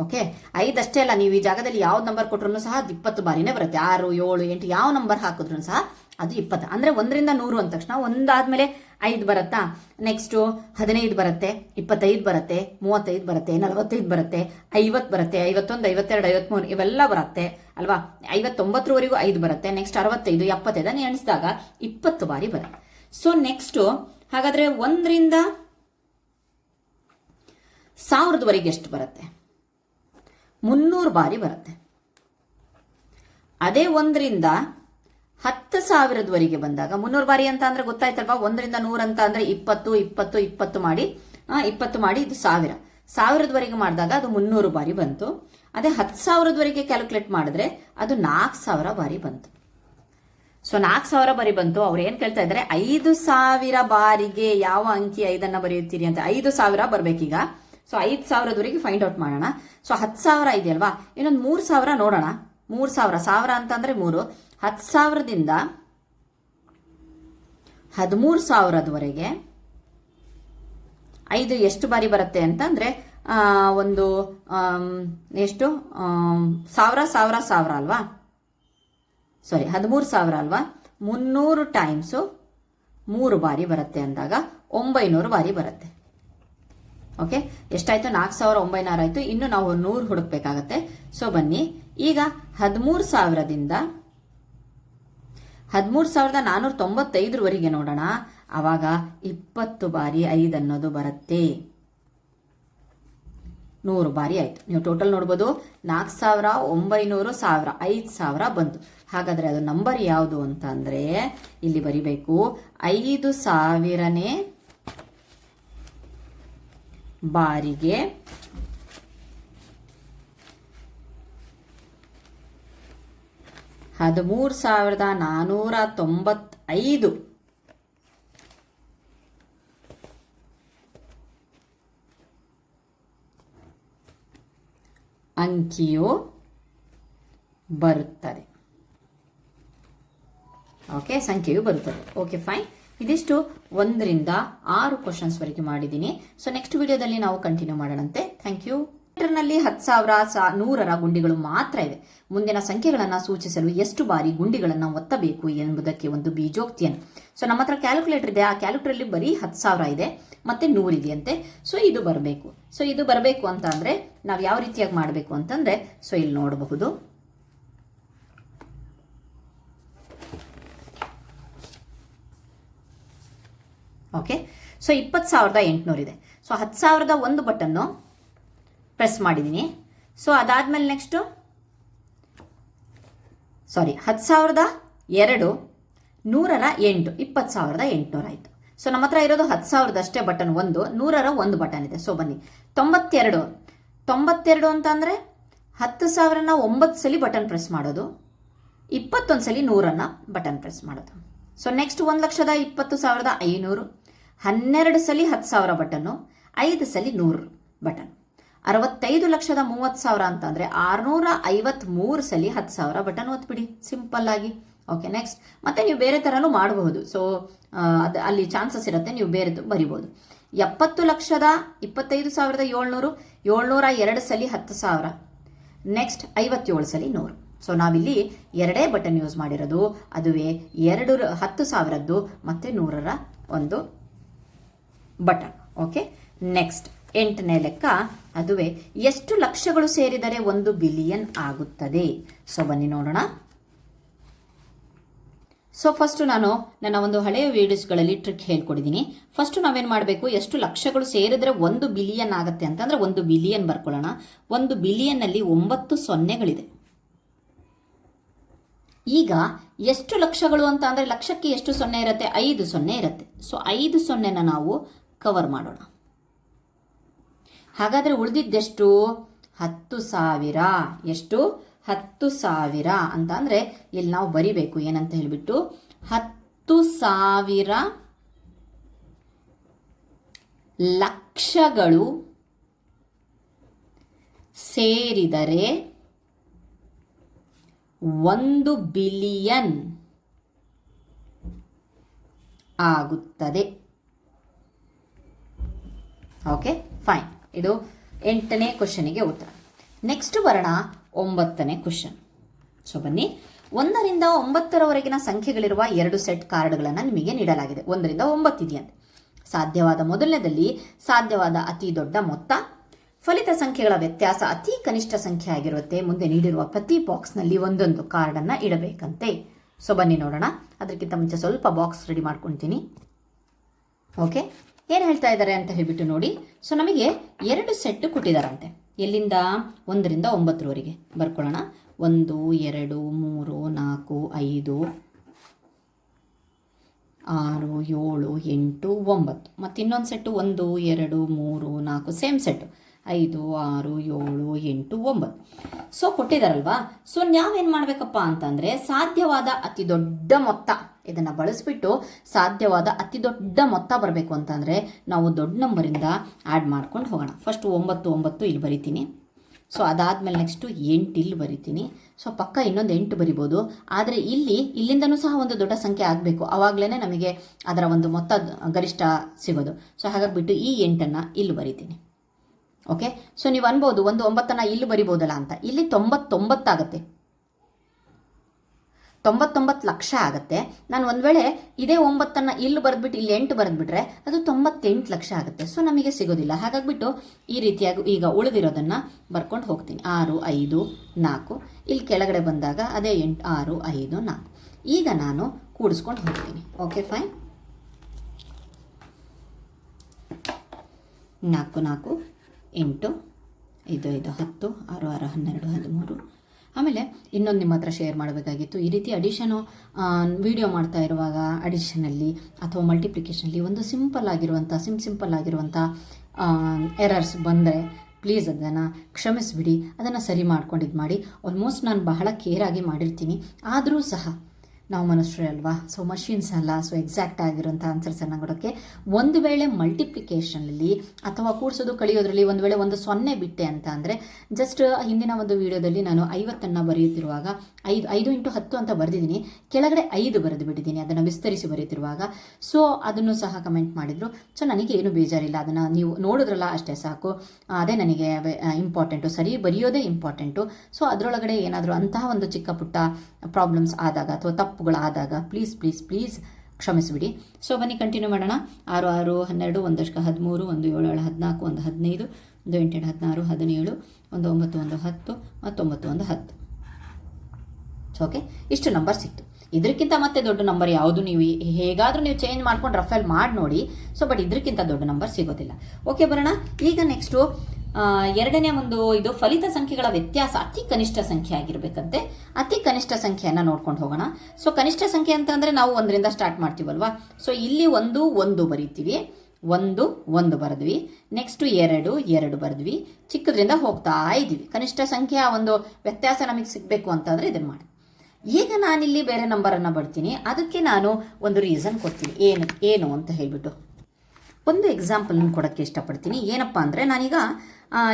ಓಕೆ, 5 ಅಷ್ಟೇ ಅಲ್ಲ, ನೀವು ಈ ಜಾಗದಲ್ಲಿ ಯಾವ ನಂಬರ್ ಕೊಟ್ರು ಸಹ ಅದು 20 ಬಾರಿನೇ ಬರುತ್ತೆ. 6, 7, 8 ಯಾವ ನಂಬರ್ ಹಾಕಿದ್ರು ಸಹ ಅದು 20. ಅಂದರೆ 1ರಿಂದ 100 ಅಂದ ತಕ್ಷಣ ಒಂದಾದ್ಮೇಲೆ 5 ಬರುತ್ತಾ, ನೆಕ್ಸ್ಟು 15 ಬರುತ್ತೆ, 25 ಬರುತ್ತೆ, 35 ಬರುತ್ತೆ, 45 ಬರುತ್ತೆ, 50 ಬರುತ್ತೆ, 51, 52, 53 ಇವೆಲ್ಲ ಬರುತ್ತೆ ಅಲ್ವಾ. 59ವರೆಗೂ 5 ಬರುತ್ತೆ, ನೆಕ್ಸ್ಟ್ 65, 75 ಎಣಿಸಿದಾಗ 20 ಬಾರಿ ಬರುತ್ತೆ. ಸೊ ನೆಕ್ಸ್ಟು ಹಾಗಾದ್ರೆ 1ರಿಂದ 1000ವರೆಗೆ ಎಷ್ಟು ಬರುತ್ತೆ? 300 ಬಾರಿ ಬರುತ್ತೆ. ಅದೇ 1ರಿಂದ 10,000ವರೆಗೆ ಬಂದಾಗ 300 ಬಾರಿ ಅಂತ ಅಂದ್ರೆ ಗೊತ್ತಾಯ್ತಲ್ವಾ. 1ರಿಂದ 100 ಅಂತ ಅಂದ್ರೆ 20, 20, 20 ಮಾಡಿ 20 ಮಾಡಿ ಇದು 1000ವರೆಗೆ ಮಾಡಿದಾಗ ಅದು 300 ಬಾರಿ ಬಂತು. ಅದೇ 10,000ವರೆಗೆ ಕ್ಯಾಲ್ಕುಲೇಟ್ ಮಾಡಿದ್ರೆ ಅದು 4,000 ಬಾರಿ ಬಂತು. ಸೊ 4,000 ಬಾರಿ ಬಂತು. ಅವ್ರು ಏನ್ ಕೇಳ್ತಾ ಇದ್ದಾರೆ, 5,000 ಬಾರಿಗೆ ಯಾವ ಅಂಕಿ 5ಅನ್ನ ಬರೆಯುತ್ತೀರಿ ಅಂತ. 5,000 ಬರ್ಬೇಕೀಗ. ಸೊ 5,000ವರೆಗೆ ಫೈಂಡ್ ಔಟ್ ಮಾಡೋಣ. ಸೊ 10,000 ಇದೆಯಲ್ವಾ, ಇನ್ನೊಂದು 3,000 ನೋಡೋಣ. 3,000 1,000 ಅಂತಂದ್ರೆ 3, 10,000ದಿಂದ 13,000ವರೆಗೆ 5 ಎಷ್ಟು ಬಾರಿ ಬರುತ್ತೆ ಅಂತಂದ್ರೆ ಒಂದು ಎಷ್ಟು 1,000 ಅಲ್ವಾ, ಸಾರಿ 13,000 ಅಲ್ವಾ. 300 ಟೈಮ್ಸು 3 ಬಾರಿ ಬರುತ್ತೆ ಅಂದಾಗ 900 ಬಾರಿ ಬರುತ್ತೆ. ಓಕೆ, ಎಷ್ಟಾಯ್ತು? 4,900 ಆಯ್ತು. ಇನ್ನು ನಾವು 100 ಹುಡುಕ್ಬೇಕಾಗತ್ತೆ. ಸೊ ಬನ್ನಿ, ಈಗ 13,000ದಿಂದ 13,495ವರೆಗೆ ನೋಡೋಣ. ಆವಾಗ 20 ಬಾರಿ 5 ಅನ್ನೋದು ಬರುತ್ತೆ. 100 ಬಾರಿ ಆಯ್ತು. ನೀವು ಟೋಟಲ್ ನೋಡ್ಬೋದು, 4,900, 1,000, 5,000 ಬಂತು. ಹಾಗಾದ್ರೆ ಅದು ನಂಬರ್ ಯಾವುದು ಅಂತ ಅಂದ್ರೆ ಇಲ್ಲಿ ಬರಿಬೇಕು. 5,000ನೇ ಬಾರಿಗೆ 13,495 ಅಂಕಿಯು ಬರುತ್ತದೆ. ಓಕೆ, ಸಂಖ್ಯೆಯು ಬರುತ್ತದೆ. Okay, fine. ಇದಿಷ್ಟು 1ರಿಂದ 6 ಕ್ವಶನ್ಸ್ ವರೆಗೆ ಮಾಡಿದ್ದೀನಿ. ಸೊ ನೆಕ್ಸ್ಟ್ ವಿಡಿಯೋದಲ್ಲಿ ನಾವು ಕಂಟಿನ್ಯೂ ಮಾಡೋಣಂತೆ. Thank you. ನಲ್ಲಿ 10,000, 100ರ ಗುಂಡಿಗಳು ಮಾತ್ರ ಇವೆ. ಮುಂದಿನ ಸಂಖ್ಯೆಗಳನ್ನು ಸೂಚಿಸಲು ಎಷ್ಟು ಬಾರಿ ಗುಂಡಿಗಳನ್ನು ಒತ್ತಬೇಕು ಎಂಬುದಕ್ಕೆ ಒಂದು ಬೀಜೋಕ್ತಿಯನ್ನು. ಸೊ ನಮ್ಮ ಹತ್ರ ಕ್ಯಾಲ್ಕುಲೇಟರ್ ಇದೆ. ಆ ಕ್ಯಾಲ್ಕುಲೇಟರ್ ಬರೀ 10,000 ಇದೆ ಮತ್ತೆ 100 ಇದೆಯಂತೆ. ಸೊ ಇದು ಬರಬೇಕು. ಸೊ ಇದು ಬರಬೇಕು ಅಂತ ಅಂದ್ರೆ ನಾವು ಯಾವ ರೀತಿಯಾಗಿ ಮಾಡಬೇಕು ಅಂತಂದ್ರೆ, ಸೊ ಇಲ್ಲಿ ನೋಡಬಹುದು. ಓಕೆ, ಸೊ 20,800 ಇದೆ. ಸೊ 10,000ದ ಒಂದು ಬಟನ್ನು ಪ್ರೆಸ್ ಮಾಡಿದ್ದೀನಿ. ಸೊ ಅದಾದ್ಮೇಲೆ ನೆಕ್ಸ್ಟು 10,000ದ 2, 100ರ 8, 20,800 ಆಯಿತು. ಸೊ ನಮ್ಮ ಹತ್ರ ಇರೋದು 10,000ದಷ್ಟೇ ಬಟನ್ 1, 100ರ 1 ಬಟನ್ ಇದೆ. ಸೊ ಬನ್ನಿ, 92 ಅಂತ ಅಂದರೆ 10,000ನ 9 ಸಲ ಬಟನ್ ಪ್ರೆಸ್ ಮಾಡೋದು, 21 ಸಲ 100ನ್ನ ಬಟನ್ ಪ್ರೆಸ್ ಮಾಡೋದು. ಸೊ ನೆಕ್ಸ್ಟ್ 1,20,500, 12 ಸಲ 10,000 ಬಟನ್ನು, 5 ಸಲ 100 ಬಟನ್. 65,30,000 ಅಂತಂದ್ರೆ 653 ಸಲ 10,000 ಬಟನ್ ಒತ್ಬಿಡಿ, ಸಿಂಪಲ್ ಆಗಿ. ಓಕೆ, ನೆಕ್ಸ್ಟ್ ಮತ್ತೆ ನೀವು ಬೇರೆ ತರನೂ ಮಾಡಬಹುದು. ಸೊ ಅದು ಅಲ್ಲಿ ಚಾನ್ಸಸ್ ಇರುತ್ತೆ, ನೀವು ಬೇರೆದು ಬರಿಬಹುದು. 70,25,700, 702 ಸಲ 10,000, ನೆಕ್ಸ್ಟ್ 57 ಸಲ 100. ಸೊ ನಾವಿಲ್ಲಿ 2 ಬಟನ್ ಯೂಸ್ ಮಾಡಿರೋದು. ಅದುವೇ 10,000ದ್ದು ಮತ್ತೆ 100ರ ಒಂದು ಬಟನ್. ಓಕೆ, ನೆಕ್ಸ್ಟ್ 8ನೇ ಲೆಕ್ಕ. ಅದುವೇ ಎಷ್ಟು ಲಕ್ಷಗಳು ಸೇರಿದರೆ 1 ಬಿಲಿಯನ್ ಆಗುತ್ತದೆ. ಸೊ ಬನ್ನಿ ನೋಡೋಣ. ಸೊ ಫಸ್ಟ್ ನಾನು ನನ್ನ ಒಂದು ಹಳೆಯ ವಿಡಿಯೋಸ್ಗಳಲ್ಲಿ ಟ್ರಿಕ್ ಹೇಳ್ಕೊಡಿದ್ದೀನಿ. ಫಸ್ಟ್ ನಾವೇನು ಮಾಡಬೇಕು, ಎಷ್ಟು ಲಕ್ಷಗಳು ಸೇರಿದ್ರೆ 1 ಬಿಲಿಯನ್ ಆಗುತ್ತೆ ಅಂತಂದ್ರೆ 1 ಬಿಲಿಯನ್ ಬರ್ಕೊಳ್ಳೋಣ. 1 ಬಿಲಿಯನ್ನಲ್ಲಿ 9 ಸೊನ್ನೆಗಳಿದೆ. ಈಗ ಎಷ್ಟು ಲಕ್ಷಗಳು ಅಂತ ಅಂದ್ರೆ ಲಕ್ಷಕ್ಕೆ ಎಷ್ಟು ಸೊನ್ನೆ ಇರುತ್ತೆ? 5 ಸೊನ್ನೆ ಇರುತ್ತೆ. ಸೊ 5 ಸೊನ್ನೆನ ನಾವು ಕವರ್ ಮಾಡೋಣ. ಹಾಗಾದ್ರೆ ಉಳಿದಿದ್ದೆಷ್ಟು? 10,000. ಎಷ್ಟು? 10,000 ಅಂತ ಅಂದ್ರೆ ಇಲ್ಲಿ ನಾವು ಬರಿಬೇಕು ಏನಂತ ಹೇಳ್ಬಿಟ್ಟು, 10,000 ಲಕ್ಷಗಳು ಸೇರಿದರೆ 1 ಬಿಲಿಯನ್ ಆಗುತ್ತದೆ. Okay, fine. ಇದು 8ನೇ ಕ್ವಶನಿಗೆ ಉತ್ತರ. ನೆಕ್ಸ್ಟ್ ಬರೋಣ 9ನೇ ಕ್ವಶನ್. ಸೊ ಬನ್ನಿ, 1ರಿಂದ 9ರವರೆಗಿನ ಸಂಖ್ಯೆಗಳಿರುವ 2 ಸೆಟ್ ಕಾರ್ಡ್ಗಳನ್ನು ನಿಮಗೆ ನೀಡಲಾಗಿದೆ. 1ರಿಂದ 9 ಇದೆಯಂತೆ. ಸಾಧ್ಯವಾದ ಮೊದಲನೇದಲ್ಲಿ ಸಾಧ್ಯವಾದ ಅತಿ ದೊಡ್ಡ ಮೊತ್ತ, ಫಲಿತ ಸಂಖ್ಯೆಗಳ ವ್ಯತ್ಯಾಸ ಅತಿ ಕನಿಷ್ಠ ಸಂಖ್ಯೆ ಆಗಿರುತ್ತೆ. ಮುಂದೆ ನೀಡಿರುವ ಪ್ರತಿ ಬಾಕ್ಸ್ನಲ್ಲಿ ಒಂದೊಂದು ಕಾರ್ಡನ್ನು ಇಡಬೇಕಂತೆ. ಸೊ ಬನ್ನಿ ನೋಡೋಣ. ಅದಕ್ಕಿಂತ ಮುಂಚೆ ಸ್ವಲ್ಪ ಬಾಕ್ಸ್ ರೆಡಿ ಮಾಡ್ಕೊಳ್ತೀನಿ. ಓಕೆ, ಏನು ಹೇಳ್ತಾ ಇದ್ದಾರೆ ಅಂತ ಹೇಳ್ಬಿಟ್ಟು ನೋಡಿ. ಸೊ ನಮಗೆ 2 ಸೆಟ್ ಕೊಟ್ಟಿದ್ದಾರಂತೆ. ಎಲ್ಲಿಂದ? 1ರಿಂದ 9ರವರೆಗೆ ಬರ್ಕೊಳ್ಳೋಣ. 1 2 3 4 5 6 7 8 9. ಮತ್ತು ಇನ್ನೊಂದು ಸೆಟ್ಟು 1 2 3 4 ಸೇಮ್ ಸೆಟ್ಟು 5 6 7 8 9. ಸೊ ಕೊಟ್ಟಿದ್ದಾರಲ್ವಾ. ಸೊ ನಾವೇನು ಮಾಡಬೇಕಪ್ಪ ಅಂತಂದರೆ ಸಾಧ್ಯವಾದ ಅತಿ ದೊಡ್ಡ ಮೊತ್ತ ಇದನ್ನು ಬಳಸ್ಬಿಟ್ಟು ಸಾಧ್ಯವಾದ ಅತಿ ದೊಡ್ಡ ಮೊತ್ತ ಬರಬೇಕು ಅಂತಂದರೆ ನಾವು ದೊಡ್ಡ ನಂಬರಿಂದ ಆ್ಯಡ್ ಮಾಡ್ಕೊಂಡು ಹೋಗೋಣ. ಫಸ್ಟ್ 9 9 ಇಲ್ಲಿ ಬರಿತೀನಿ. ಸೊ ಅದಾದಮೇಲೆ ನೆಕ್ಸ್ಟು 8 ಇಲ್ಲಿ ಬರಿತೀನಿ. ಸೊ ಪಕ್ಕ ಇನ್ನೊಂದು 8 ಬರಿಬೋದು. ಆದರೆ ಇಲ್ಲಿಂದನೂ ಸಹ ಒಂದು ದೊಡ್ಡ ಸಂಖ್ಯೆ ಆಗಬೇಕು. ಆವಾಗಲೇ ನಮಗೆ ಅದರ ಒಂದು ಮೊತ್ತ ಗರಿಷ್ಠ ಸಿಗೋದು. ಸೊ ಹಾಗಾಗಿಬಿಟ್ಟು ಈ 8ಅನ್ನು ಇಲ್ಲಿ ಬರಿತೀನಿ. ಓಕೆ, ಸೊ ನೀವು ಅನ್ಬೋದು ಒಂದು 9ಅನ್ನು ಇಲ್ಲಿ ಬರಿಬೋದಲ್ಲ ಅಂತ. ಇಲ್ಲಿ 99 ಆಗುತ್ತೆ, 99 ಲಕ್ಷ ಆಗುತ್ತೆ. ನಾನು ಒಂದು ವೇಳೆ ಇದೇ 9ಅನ್ನು ಇಲ್ಲಿ ಬರೆದ್ಬಿಟ್ಟು ಇಲ್ಲಿ 8 ಬರೆದ್ಬಿಟ್ರೆ ಅದು 98 ಲಕ್ಷ ಆಗುತ್ತೆ. ಸೊ ನಮಗೆ ಸಿಗೋದಿಲ್ಲ. ಹಾಗಾಗಿಬಿಟ್ಟು ಈ ರೀತಿಯಾಗಿ ಈಗ ಉಳಿದಿರೋದನ್ನು ಬರ್ಕೊಂಡು ಹೋಗ್ತೀನಿ. 6 5 4. ಇಲ್ಲಿ ಕೆಳಗಡೆ ಬಂದಾಗ ಅದೇ 8 6 5 4. ಈಗ ನಾನು ಕೂಡಿಸ್ಕೊಂಡು ಹೋಗ್ತೀನಿ. Okay fine. 4 4 8 5 5 10 6 6 12 13. ಆಮೇಲೆ ಇನ್ನೊಂದು ನಿಮ್ಮ ಹತ್ರ ಶೇರ್ ಮಾಡಬೇಕಾಗಿತ್ತು. ಈ ರೀತಿ ಅಡಿಷನು ವಿಡಿಯೋ ಮಾಡ್ತಾ ಇರುವಾಗ ಅಡಿಷನಲ್ಲಿ ಅಥವಾ ಮಲ್ಟಿಪ್ಲಿಕೇಷನಲ್ಲಿ ಒಂದು ಸಿಂಪಲ್ ಆಗಿರುವಂಥ ಎರರ್ಸ್ ಬಂದರೆ ಪ್ಲೀಸ್ ಅದನ್ನು ಕ್ಷಮಿಸಿಬಿಡಿ. ಅದನ್ನು ಸರಿ ಮಾಡ್ಕೊಂಡು ಇದು ಮಾಡಿ. ಆಲ್ಮೋಸ್ಟ್ ನಾನು ಬಹಳ ಕೇರಾಗಿ ಮಾಡಿರ್ತೀನಿ. ಆದರೂ ಸಹ ನಾವು ಮನುಷ್ಯರೇ ಅಲ್ವಾ. ಸೊ ಮಷಿನ್ಸ್ ಅಲ್ಲ. ಸೊ ಎಕ್ಸಾಕ್ಟ್ ಆಗಿರೋಂಥ ಆನ್ಸರ್ಸನ್ನು ಕೊಡೋಕ್ಕೆ ಒಂದು ವೇಳೆ ಮಲ್ಟಿಪ್ಲಿಕೇಷನಲ್ಲಿ ಅಥವಾ ಕೂಡಿಸೋದು ಕಳೆಯೋದ್ರಲ್ಲಿ ಒಂದು ವೇಳೆ ಒಂದು 0 ಬಿಟ್ಟೆ ಅಂತ ಅಂದರೆ ಜಸ್ಟ್ ಹಿಂದಿನ ಒಂದು ವಿಡಿಯೋದಲ್ಲಿ ನಾನು 50ಅನ್ನು ಬರೆಯುತ್ತಿರುವಾಗ 5 × 10 ಅಂತ ಬರೆದಿದ್ದೀನಿ. ಕೆಳಗಡೆ 5 ಬರೆದು ಬಿಟ್ಟಿದ್ದೀನಿ ಅದನ್ನು ವಿಸ್ತರಿಸಿ ಬರೆಯುತ್ತಿರುವಾಗ. ಸೊ ಅದನ್ನು ಸಹ ಕಮೆಂಟ್ ಮಾಡಿದರು. ಸೊ ನನಗೆ ಏನು ಬೇಜಾರಿಲ್ಲ. ಅದನ್ನು ನೀವು ನೋಡಿದ್ರಲ್ಲ ಅಷ್ಟೇ ಸಾಕು. ಅದೇ ನನಗೆ ಇಂಪಾರ್ಟೆಂಟು, ಸರಿ ಬರೆಯೋದೇ ಇಂಪಾರ್ಟೆಂಟು. ಸೊ ಅದರೊಳಗಡೆ ಏನಾದರೂ ಅಂತಹ ಒಂದು ಚಿಕ್ಕ ಪುಟ್ಟ ಪ್ರಾಬ್ಲಮ್ಸ್ ಆದಾಗ ಅಥವಾ ತಪ್ಪುಗಳಾದಾಗ ಪ್ಲೀಸ್ ಪ್ಲೀಸ್ ಪ್ಲೀಸ್ ಕ್ಷಮಿಸಿಬಿಡಿ. ಸೊ ಬನ್ನಿ ಕಂಟಿನ್ಯೂ ಮಾಡೋಣ. 6 6 12 1 13 1 7 7 14 1 15 1 8 16 17 1 9 1 10 ಮತ್ತು 9 1 10. ಓಕೆ, ಇಷ್ಟು ನಂಬರ್ ಸಿಕ್ತು. ಇದಕ್ಕಿಂತ ಮತ್ತೆ ದೊಡ್ಡ ನಂಬರ್ ಯಾವುದು ನೀವು ಹೇಗಾದರೂ ನೀವು ಚೇಂಜ್ ಮಾಡ್ಕೊಂಡು ರಫೇಲ್ ಮಾಡಿ ನೋಡಿ. ಸೊ ಬಟ್ ಇದಕ್ಕಿಂತ ದೊಡ್ಡ ನಂಬರ್ ಸಿಗೋದಿಲ್ಲ. ಓಕೆ, ಬರೋಣ ಈಗ ನೆಕ್ಸ್ಟು 2ನೇ ಒಂದು ಇದು ಫಲಿತ ಸಂಖ್ಯೆಗಳ ವ್ಯತ್ಯಾಸ ಅತಿ ಕನಿಷ್ಠ ಸಂಖ್ಯೆ ಆಗಿರಬೇಕಂತೆ. ಅತಿ ಕನಿಷ್ಠ ಸಂಖ್ಯೆಯನ್ನು ನೋಡ್ಕೊಂಡು ಹೋಗೋಣ. ಸೊ ಕನಿಷ್ಠ ಸಂಖ್ಯೆ ಅಂತ ಅಂದರೆ ನಾವು 1ರಿಂದ ಸ್ಟಾರ್ಟ್ ಮಾಡ್ತೀವಲ್ವಾ. ಸೊ ಇಲ್ಲಿ 1 1 ಬರೀತೀವಿ. 1 1 ಬರೆದ್ವಿ. ನೆಕ್ಸ್ಟು 2 2 ಬರೆದ್ವಿ. ಚಿಕ್ಕದ್ರಿಂದ ಹೋಗ್ತಾ ಇದ್ದೀವಿ. ಕನಿಷ್ಠ ಸಂಖ್ಯೆಯ ಒಂದು ವ್ಯತ್ಯಾಸ ನಮಗೆ ಸಿಗಬೇಕು ಅಂತಂದರೆ ಇದನ್ನು ಮಾಡಿ. ಈಗ ನಾನಿಲ್ಲಿ ಬೇರೆ ನಂಬರನ್ನು ಬರ್ತೀನಿ. ಅದಕ್ಕೆ ನಾನು ಒಂದು ರೀಸನ್ ಕೊಡ್ತೀನಿ. ಏನು ಅಂತ ಹೇಳಿಬಿಟ್ಟು ಒಂದು ಎಕ್ಸಾಂಪಲ್ ಕೊಡೋಕ್ಕೆ ಇಷ್ಟಪಡ್ತೀನಿ. ಏನಪ್ಪ ಅಂದರೆ ನಾನೀಗ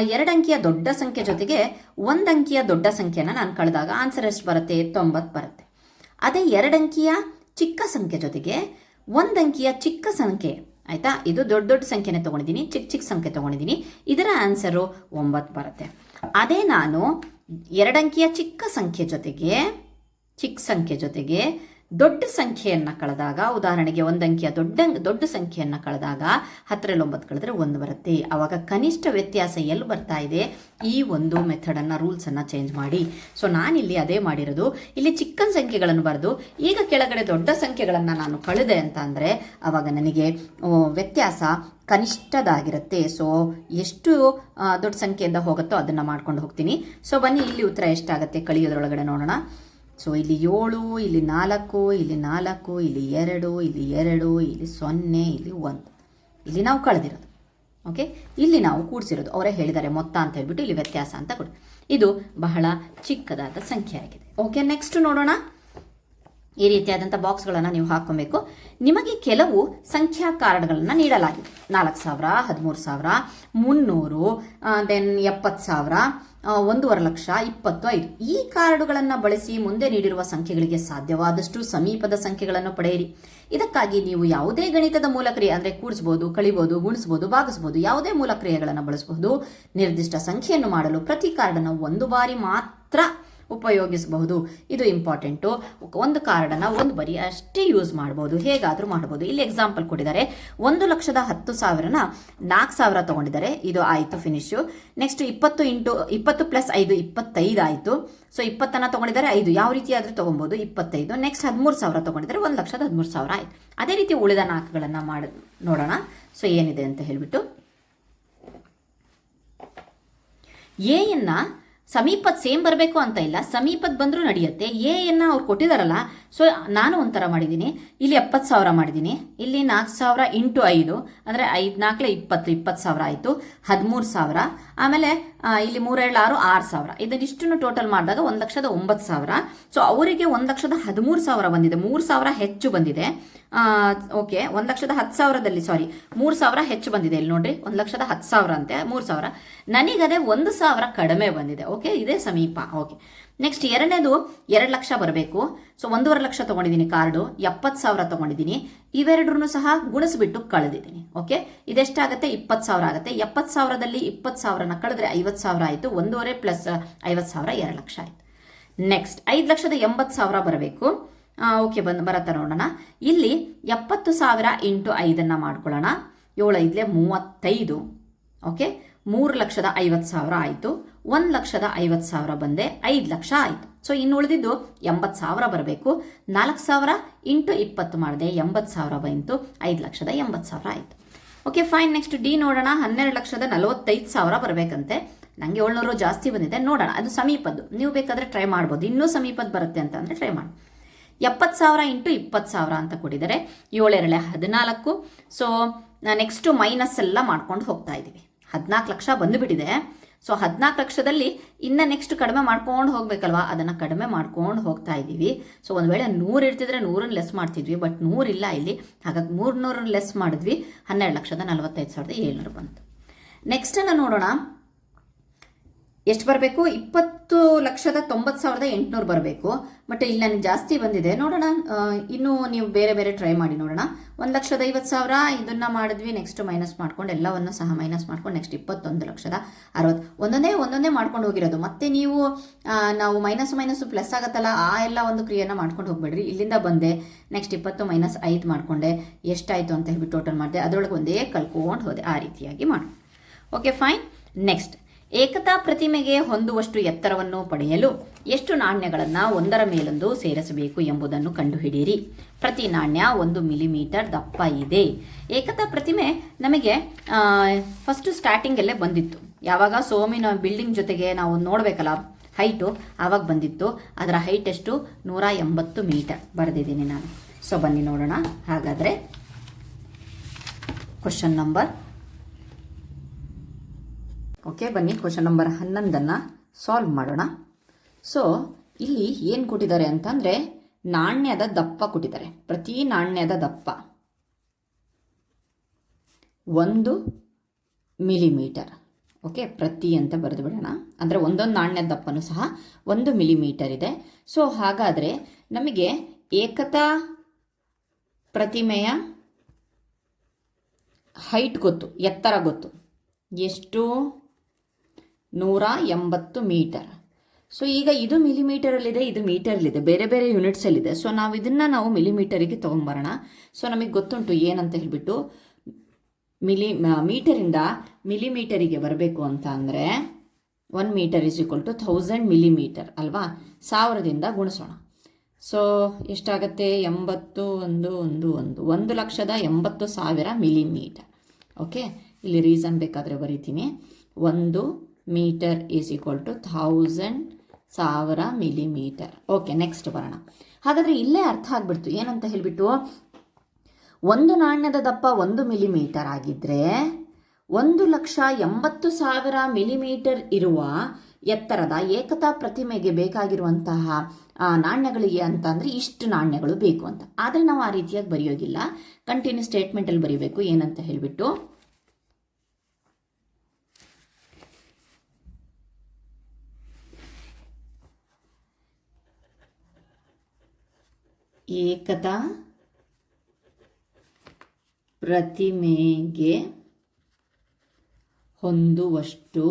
2 ಅಂಕಿಯ ದೊಡ್ಡ ಸಂಖ್ಯೆ ಜೊತೆಗೆ 1 ಅಂಕಿಯ ದೊಡ್ಡ ಸಂಖ್ಯೆಯನ್ನು ನಾನು ಕಳೆದಾಗ ಆನ್ಸರ್ ಎಷ್ಟು ಬರುತ್ತೆ? 90 ಬರುತ್ತೆ. ಅದೇ 2 ಅಂಕಿಯ ಚಿಕ್ಕ ಸಂಖ್ಯೆ ಜೊತೆಗೆ 1 ಅಂಕಿಯ ಚಿಕ್ಕ ಸಂಖ್ಯೆ, ಆಯಿತಾ, ಇದು ದೊಡ್ಡ ಸಂಖ್ಯೆನೇ ತೊಗೊಂಡಿದ್ದೀನಿ, ಚಿಕ್ಕ ಸಂಖ್ಯೆ ತೊಗೊಂಡಿದ್ದೀನಿ, ಇದರ ಆನ್ಸರು 9 ಬರುತ್ತೆ. ಅದೇ ನಾನು 2 ಅಂಕಿಯ ಚಿಕ್ಕ ಸಂಖ್ಯೆ ಜೊತೆಗೆ ದೊಡ್ಡ ಸಂಖ್ಯೆಯನ್ನು ಕಳೆದಾಗ, ಉದಾಹರಣೆಗೆ 1 ಅಂಕಿಯ ದೊಡ್ಡ ಸಂಖ್ಯೆಯನ್ನು ಕಳೆದಾಗ 10ರಲ್ಲಿ 9 ಕಳೆದ್ರೆ 1 ಬರುತ್ತೆ. ಆವಾಗ ಕನಿಷ್ಠ ವ್ಯತ್ಯಾಸ ಎಲ್ಲಿ ಬರ್ತಾ ಇದೆ? ಈ ಒಂದು ಮೆಥಡನ್ನು ರೂಲ್ಸನ್ನು ಚೇಂಜ್ ಮಾಡಿ. ಸೊ ನಾನಿಲ್ಲಿ ಅದೇ ಮಾಡಿರೋದು. ಇಲ್ಲಿ ಚಿಕ್ಕ ಸಂಖ್ಯೆಗಳನ್ನು ಬರೆದು ಈಗ ಕೆಳಗಡೆ ದೊಡ್ಡ ಸಂಖ್ಯೆಗಳನ್ನು ನಾನು ಕಳೆದೆ ಅಂತ ಅಂದರೆ ಆವಾಗ ನನಗೆ ವ್ಯತ್ಯಾಸ ಕನಿಷ್ಠದಾಗಿರುತ್ತೆ. ಸೊ ಎಷ್ಟು ದೊಡ್ಡ ಸಂಖ್ಯೆಯಿಂದ ಹೋಗುತ್ತೋ ಅದನ್ನು ಮಾಡ್ಕೊಂಡು ಹೋಗ್ತೀನಿ. ಸೊ ಬನ್ನಿ ಇಲ್ಲಿ ಉತ್ತರ ಎಷ್ಟಾಗುತ್ತೆ ಕಳೆಯೋದ್ರೊಳಗಡೆ ನೋಡೋಣ. ಸೊ ಇಲ್ಲಿ 7, ಇಲ್ಲಿ 4, ಇಲ್ಲಿ 4, ಇಲ್ಲಿ 2, ಇಲ್ಲಿ 2, ಇಲ್ಲಿ 0, ಇಲ್ಲಿ 1. ಇಲ್ಲಿ ನಾವು ಕಳೆದಿರೋದು. ಓಕೆ, ಇಲ್ಲಿ ನಾವು ಕೂಡಿಸಿರೋದು. ಅವರೇ ಹೇಳಿದ್ದಾರೆ ಮೊತ್ತ ಅಂತ ಹೇಳ್ಬಿಟ್ಟು ಇಲ್ಲಿ ವ್ಯತ್ಯಾಸ ಅಂತ ಕೊಡಿ. ಇದು ಬಹಳ ಚಿಕ್ಕದಾದ ಸಂಖ್ಯೆ ಆಗಿದೆ. ಓಕೆ, ನೆಕ್ಸ್ಟ್ ನೋಡೋಣ. ಈ ರೀತಿಯಾದಂಥ ಬಾಕ್ಸ್ಗಳನ್ನು ನೀವು ಹಾಕ್ಕೊಬೇಕು. ನಿಮಗೆ ಕೆಲವು ಸಂಖ್ಯಾ ಕಾರ್ಡ್ಗಳನ್ನು ನೀಡಲಾಗಿದೆ. 4,000, 13,000, 300, ದೆನ್ 70,000, 1,50,000, 25. ಈ ಕಾರ್ಡುಗಳನ್ನು ಬಳಸಿ ಮುಂದೆ ನೀಡಿರುವ ಸಂಖ್ಯೆಗಳಿಗೆ ಸಾಧ್ಯವಾದಷ್ಟು ಸಮೀಪದ ಸಂಖ್ಯೆಗಳನ್ನು ಪಡೆಯಿರಿ. ಇದಕ್ಕಾಗಿ ನೀವು ಯಾವುದೇ ಗಣಿತದ ಮೂಲಕ್ರಿಯೆ ಅಂದರೆ ಕೂಡಿಸಬಹುದು, ಕಳಿಬಹುದು, ಗುಣಿಸಬಹುದು, ಭಾಗಿಸಬಹುದು, ಯಾವುದೇ ಮೂಲಕ್ರಿಯೆಗಳನ್ನು ಬಳಸಬಹುದು. ನಿರ್ದಿಷ್ಟ ಸಂಖ್ಯೆಯನ್ನು ಮಾಡಲು ಪ್ರತಿ ಕಾರ್ಡನ್ನು ಒಂದು ಬಾರಿ ಮಾತ್ರ ಉಪಯೋಗಿಸಬಹುದು. ಇದು ಇಂಪಾರ್ಟೆಂಟು. ಒಂದು ಕಾರ್ಡನ್ನು ಒಂದು ಬಾರಿ ಅಷ್ಟೇ ಯೂಸ್ ಮಾಡಬಹುದು, ಹೇಗಾದರೂ ಮಾಡಬಹುದು. ಇಲ್ಲಿ ಎಕ್ಸಾಂಪಲ್ ಕೊಟ್ಟಿದ್ದಾರೆ. 1,10,000ನ 4,000 ತಗೊಂಡಿದ್ದಾರೆ. ಇದು ಆಯಿತು, ಫಿನಿಶು. ನೆಕ್ಸ್ಟ್ 20 + 5 25 ಆಯಿತು. ಸೊ 20 ತಗೊಂಡಿದ್ದಾರೆ, 5 ಯಾವ ರೀತಿ ಆದರೂ ತೊಗೊಬೋದು, 25. ನೆಕ್ಸ್ಟ್ 13,000 ತಗೊಂಡಿದ್ದಾರೆ, 1,13,000 ಆಯಿತು. ಅದೇ ರೀತಿ ಉಳಿದ 4ಗಳನ್ನು ನೋಡೋಣ. ಸೊ ಏನಿದೆ ಅಂತ ಹೇಳಿಬಿಟ್ಟು ಎಯನ್ನು ಸಮೀಪದ ಸೇಮ್ ಬರಬೇಕು ಅಂತ ಇಲ್ಲ, ಸಮೀಪದ ಬಂದರೂ ನಡೆಯುತ್ತೆ. ಎಯನ್ನು ಅವ್ರು ಕೊಟ್ಟಿದ್ದಾರಲ್ಲ, ಸೊ ನಾನು ಒಂಥರ ಮಾಡಿದ್ದೀನಿ. ಇಲ್ಲಿ 70,000 ಮಾಡಿದ್ದೀನಿ. ಇಲ್ಲಿ 4,000 × 5 ಅಂದರೆ 5 4 20,000 ಆಯಿತು. 13,000. ಆಮೇಲೆ ಇಲ್ಲಿ 3 7 6 6,000. ಇದನ್ನಿಷ್ಟನ್ನು ಟೋಟಲ್ ಮಾಡಿದಾಗ 1,09,000. ಸೊ ಅವರಿಗೆ 1,13,000 ಬಂದಿದೆ. 3,000 ಹೆಚ್ಚು ಬಂದಿದೆ. ಓಕೆ, 1,10,000ದಲ್ಲಿ 3,000 ಹೆಚ್ಚು ಬಂದಿದೆ. ಇಲ್ಲಿ ನೋಡ್ರಿ, 1,10,000 ಅಂತೆ, 3,000. ನನಗದೇ 1,000 ಕಡಿಮೆ ಬಂದಿದೆ. ಓಕೆ, ಇದೇ ಸಮೀಪ. ಓಕೆ, ನೆಕ್ಸ್ಟ್ ಎರಡನೇದು 2,00,000 ಬರಬೇಕು. ಸೊ 1,50,000 ತೊಗೊಂಡಿದ್ದೀನಿ ಕಾರ್ಡು, 70,000 ತೊಗೊಂಡಿದ್ದೀನಿ. ಇವೆರಡರೂ ಸಹ ಗುಣಿಸ್ಬಿಟ್ಟು ಕಳೆದಿದ್ದೀನಿ. ಓಕೆ, ಇದೆಷ್ಟಾಗುತ್ತೆ? 20,000 ಆಗುತ್ತೆ. 70,000ದಲ್ಲಿ 20,000ನ ಕಳೆದ್ರೆ 50,000 ಆಯಿತು. 1,500 + 50,000 2,00,000 ಆಯಿತು. ನೆಕ್ಸ್ಟ್ 5,80,000 ಬರಬೇಕು. ಓಕೆ, ಬರತ್ತ ನೋಡೋಣ. ಇಲ್ಲಿ 70,000 × 5 ಮಾಡ್ಕೊಳ್ಳೋಣ. 7 5 35. ಓಕೆ, 3,50,000 ಆಯಿತು. 1,50,000 ಬಂದೆ, 5,00,000 ಆಯಿತು. ಸೊ ಇನ್ನು ಉಳಿದಿದ್ದು 80,000 ಬರಬೇಕು. 4,000 × 20 ಮಾಡಿದೆ, 80,000 ಬಂತು. 5,80,000 ಆಯಿತು. Okay, fine. ನೆಕ್ಸ್ಟ್ ಡಿ ನೋಡೋಣ. 12,45,000 ಬರಬೇಕಂತೆ. ನನಗೆ 700 ಜಾಸ್ತಿ ಬಂದಿದೆ. ನೋಡೋಣ, ಅದು ಸಮೀಪದ್ದು. ನೀವು ಬೇಕಾದರೆ ಟ್ರೈ ಮಾಡ್ಬೋದು. ಇನ್ನೂ ಸಮೀಪದ ಬರುತ್ತೆ ಅಂತ ಅಂದರೆ ಟ್ರೈ ಮಾಡಿ. 70,000 × 20,000 ಅಂತ ಕೊಟ್ಟಿದ್ದಾರೆ. 7 2 14. ಸೊ ನೆಕ್ಸ್ಟು ಮೈನಸ್ ಎಲ್ಲ ಮಾಡ್ಕೊಂಡು ಹೋಗ್ತಾ ಇದ್ದೀವಿ. 14,00,000 ಬಂದುಬಿಟ್ಟಿದೆ. ಸೊ 14,00,000ದಲ್ಲಿ ಇನ್ನು ನೆಕ್ಸ್ಟ್ ಕಡಿಮೆ ಮಾಡ್ಕೊಂಡು ಹೋಗ್ಬೇಕಲ್ವಾ, ಅದನ್ನು ಕಡಿಮೆ ಮಾಡ್ಕೊಂಡು ಹೋಗ್ತಾ ಇದ್ದೀವಿ. ಸೊ ಒಂದು ವೇಳೆ 100 ಇರ್ತಿದ್ರೆ 100 ಲೆಸ್ ಮಾಡ್ತಿದ್ವಿ, ಬಟ್ 100 ಇಲ್ಲ ಇಲ್ಲಿ. ಹಾಗಾಗಿ 300 ಲೆಸ್ ಮಾಡಿದ್ವಿ. 12,45,700 ಬಂತು. ನೆಕ್ಸ್ಟನ್ನು ನೋಡೋಣ, ಎಷ್ಟು ಬರಬೇಕು? 20,90,800 ಬರಬೇಕು. ಬಟ್ ಇಲ್ಲಿ ನನಗೆ ಜಾಸ್ತಿ ಬಂದಿದೆ. ನೋಡೋಣ, ಇನ್ನೂ ನೀವು ಬೇರೆ ಬೇರೆ ಟ್ರೈ ಮಾಡಿ ನೋಡೋಣ. 1,50,000 ಇದನ್ನು ಮಾಡಿದ್ವಿ. ನೆಕ್ಸ್ಟ್ ಮೈನಸ್ ಮಾಡ್ಕೊಂಡು ಎಲ್ಲವನ್ನು ಸಹ ಮೈನಸ್ ಮಾಡ್ಕೊಂಡು ನೆಕ್ಸ್ಟ್ 21,60,000 ಒಂದೊಂದೇ ಮಾಡ್ಕೊಂಡು ಹೋಗಿರೋದು. ಮತ್ತೆ ನೀವು ನಾವು ಮೈನಸ್ ಪ್ಲಸ್ ಆಗುತ್ತಲ್ಲ, ಆ ಎಲ್ಲ ಒಂದು ಕ್ರಿಯೆಯನ್ನು ಮಾಡ್ಕೊಂಡು ಹೋಗ್ಬೇಡ್ರಿ. ಇಲ್ಲಿಂದ ಬಂದೆ, ನೆಕ್ಸ್ಟ್ 20 - 5 ಮಾಡಿಕೊಂಡೆ, ಎಷ್ಟಾಯಿತು ಅಂತ ಹೇಳ್ಬಿಟ್ಟು ಟೋಟಲ್ ಮಾಡಿದೆ. ಅದರೊಳಗೆ ಒಂದೇ ಕಲ್ಕೊಂಡು ಹೋದೆ. ಆ ರೀತಿಯಾಗಿ ಮಾಡಿ. Okay, fine. ನೆಕ್ಸ್ಟ್, ಏಕತಾ ಪ್ರತಿಮೆಗೆ ಹೊಂದುವಷ್ಟು ಎತ್ತರವನ್ನು ಪಡೆಯಲು ಎಷ್ಟು ನಾಣ್ಯಗಳನ್ನು ಒಂದರ ಮೇಲೊಂದು ಸೇರಿಸಬೇಕು ಎಂಬುದನ್ನು ಕಂಡುಹಿಡಿಯಿರಿ. ಪ್ರತಿ ನಾಣ್ಯ 1 ಮಿಲಿಮೀಟರ್ ದಪ್ಪ ಇದೆ. ಏಕತಾ ಪ್ರತಿಮೆ ನಮಗೆ ಫಸ್ಟ್ ಸ್ಟಾರ್ಟಿಂಗಲ್ಲೇ ಬಂದಿತ್ತು. ಯಾವಾಗ ಸೋಮಿನ ಬಿಲ್ಡಿಂಗ್ ಜೊತೆಗೆ ನಾವು ನೋಡಬೇಕಲ್ಲ ಹೈಟು, ಆವಾಗ ಬಂದಿತ್ತು. ಅದರ ಹೈಟ್ ಎಷ್ಟು? 180 ಮೀಟರ್ ಬರೆದಿದ್ದೀನಿ ನಾನು. ಸೊ ಬನ್ನಿ ನೋಡೋಣ. ಹಾಗಾದರೆ ಕ್ವಶನ್ ನಂಬರ್ ಬನ್ನಿ ಕ್ವಶನ್ ನಂಬರ್ 11 ಸಾಲ್ವ್ ಮಾಡೋಣ. ಸೊ ಇಲ್ಲಿ ಏನು ಕೊಟ್ಟಿದ್ದಾರೆ ಅಂತಂದರೆ, ನಾಣ್ಯದ ದಪ್ಪ ಕೊಟ್ಟಿದ್ದಾರೆ. ಪ್ರತಿ ನಾಣ್ಯದ ದಪ್ಪ 1 ಮಿಲಿಮೀಟರ್. ಓಕೆ, ಪ್ರತಿ ಅಂತ ಬರೆದು ಬಿಡೋಣ. ಅಂದರೆ ಒಂದೊಂದು ನಾಣ್ಯದ ದಪ್ಪನೂ ಸಹ 1 ಮಿಲಿಮೀಟರ್ ಇದೆ. ಸೊ ಹಾಗಾದರೆ ನಮಗೆ ಏಕತಾ ಪ್ರತಿಮೆಯ ಹೈಟ್ ಗೊತ್ತು, ಎತ್ತರ ಗೊತ್ತು. ಎಷ್ಟು? 180 ಮೀಟರ್. ಸೊ ಈಗ ಇದು ಮಿಲಿಮೀಟರಲ್ಲಿದೆ, ಇದು ಮೀಟರಲ್ಲಿದೆ, ಬೇರೆ ಬೇರೆ ಯೂನಿಟ್ಸಲ್ಲಿದೆ. ಸೊ ನಾವು ಇದನ್ನು ಮಿಲಿಮೀಟರಿಗೆ ತೊಗೊಂಬರೋಣ. ಸೊ ನಮಗೆ ಗೊತ್ತುಂಟು ಏನಂತ ಹೇಳಿಬಿಟ್ಟು, ಮೀಟರಿಂದ ಮಿಲಿಮೀಟರಿಗೆ ಬರಬೇಕು ಅಂತ ಅಂದರೆ 1 ಮೀಟರ್ = 1000 ಮಿಲಿಮೀಟರ್ ಅಲ್ವಾ? 1000ದಿಂದ ಗುಣಿಸೋಣ. ಸೊ ಎಷ್ಟಾಗುತ್ತೆ? 80 1 1 1 1,80,000 ಮಿಲಿಮೀಟರ್. ಓಕೆ, ಇಲ್ಲಿ ರೀಸನ್ ಬೇಕಾದರೆ ಬರೀತೀನಿ. 1 ಮೀಟರ್ = 1000 ಮಿಲಿಮೀಟರ್. ಓಕೆ, ನೆಕ್ಸ್ಟ್ ಬರೋಣ. ಹಾಗಾದರೆ ಇಲ್ಲೇ ಅರ್ಥ ಆಗ್ಬಿಡ್ತು ಏನಂತ ಹೇಳಿಬಿಟ್ಟು, ಒಂದು ನಾಣ್ಯದ ದಪ್ಪ 1 ಮಿಲಿಮೀಟರ್ ಆಗಿದ್ದರೆ 1,80,000 ಮಿಲಿಮೀಟರ್ ಇರುವ ಎತ್ತರದ ಏಕತಾ ಪ್ರತಿಮೆಗೆ ಬೇಕಾಗಿರುವಂತಹ ನಾಣ್ಯಗಳಿಗೆ ಅಂತ ಅಂದರೆ ಇಷ್ಟು ನಾಣ್ಯಗಳು ಬೇಕು ಅಂತ. ಆದರೆ ನಾವು ಆ ರೀತಿಯಾಗಿ ಬರೆಯೋಗಿಲ್ಲ, ಕಂಟಿನ್ಯೂ ಸ್ಟೇಟ್ಮೆಂಟಲ್ಲಿ ಬರೀಬೇಕು. ಏನಂತ ಹೇಳಿಬಿಟ್ಟು ಏಕತಾ ಪ್ರತಿಮೆಗೆ ಹೊಂದುವಷ್ಟು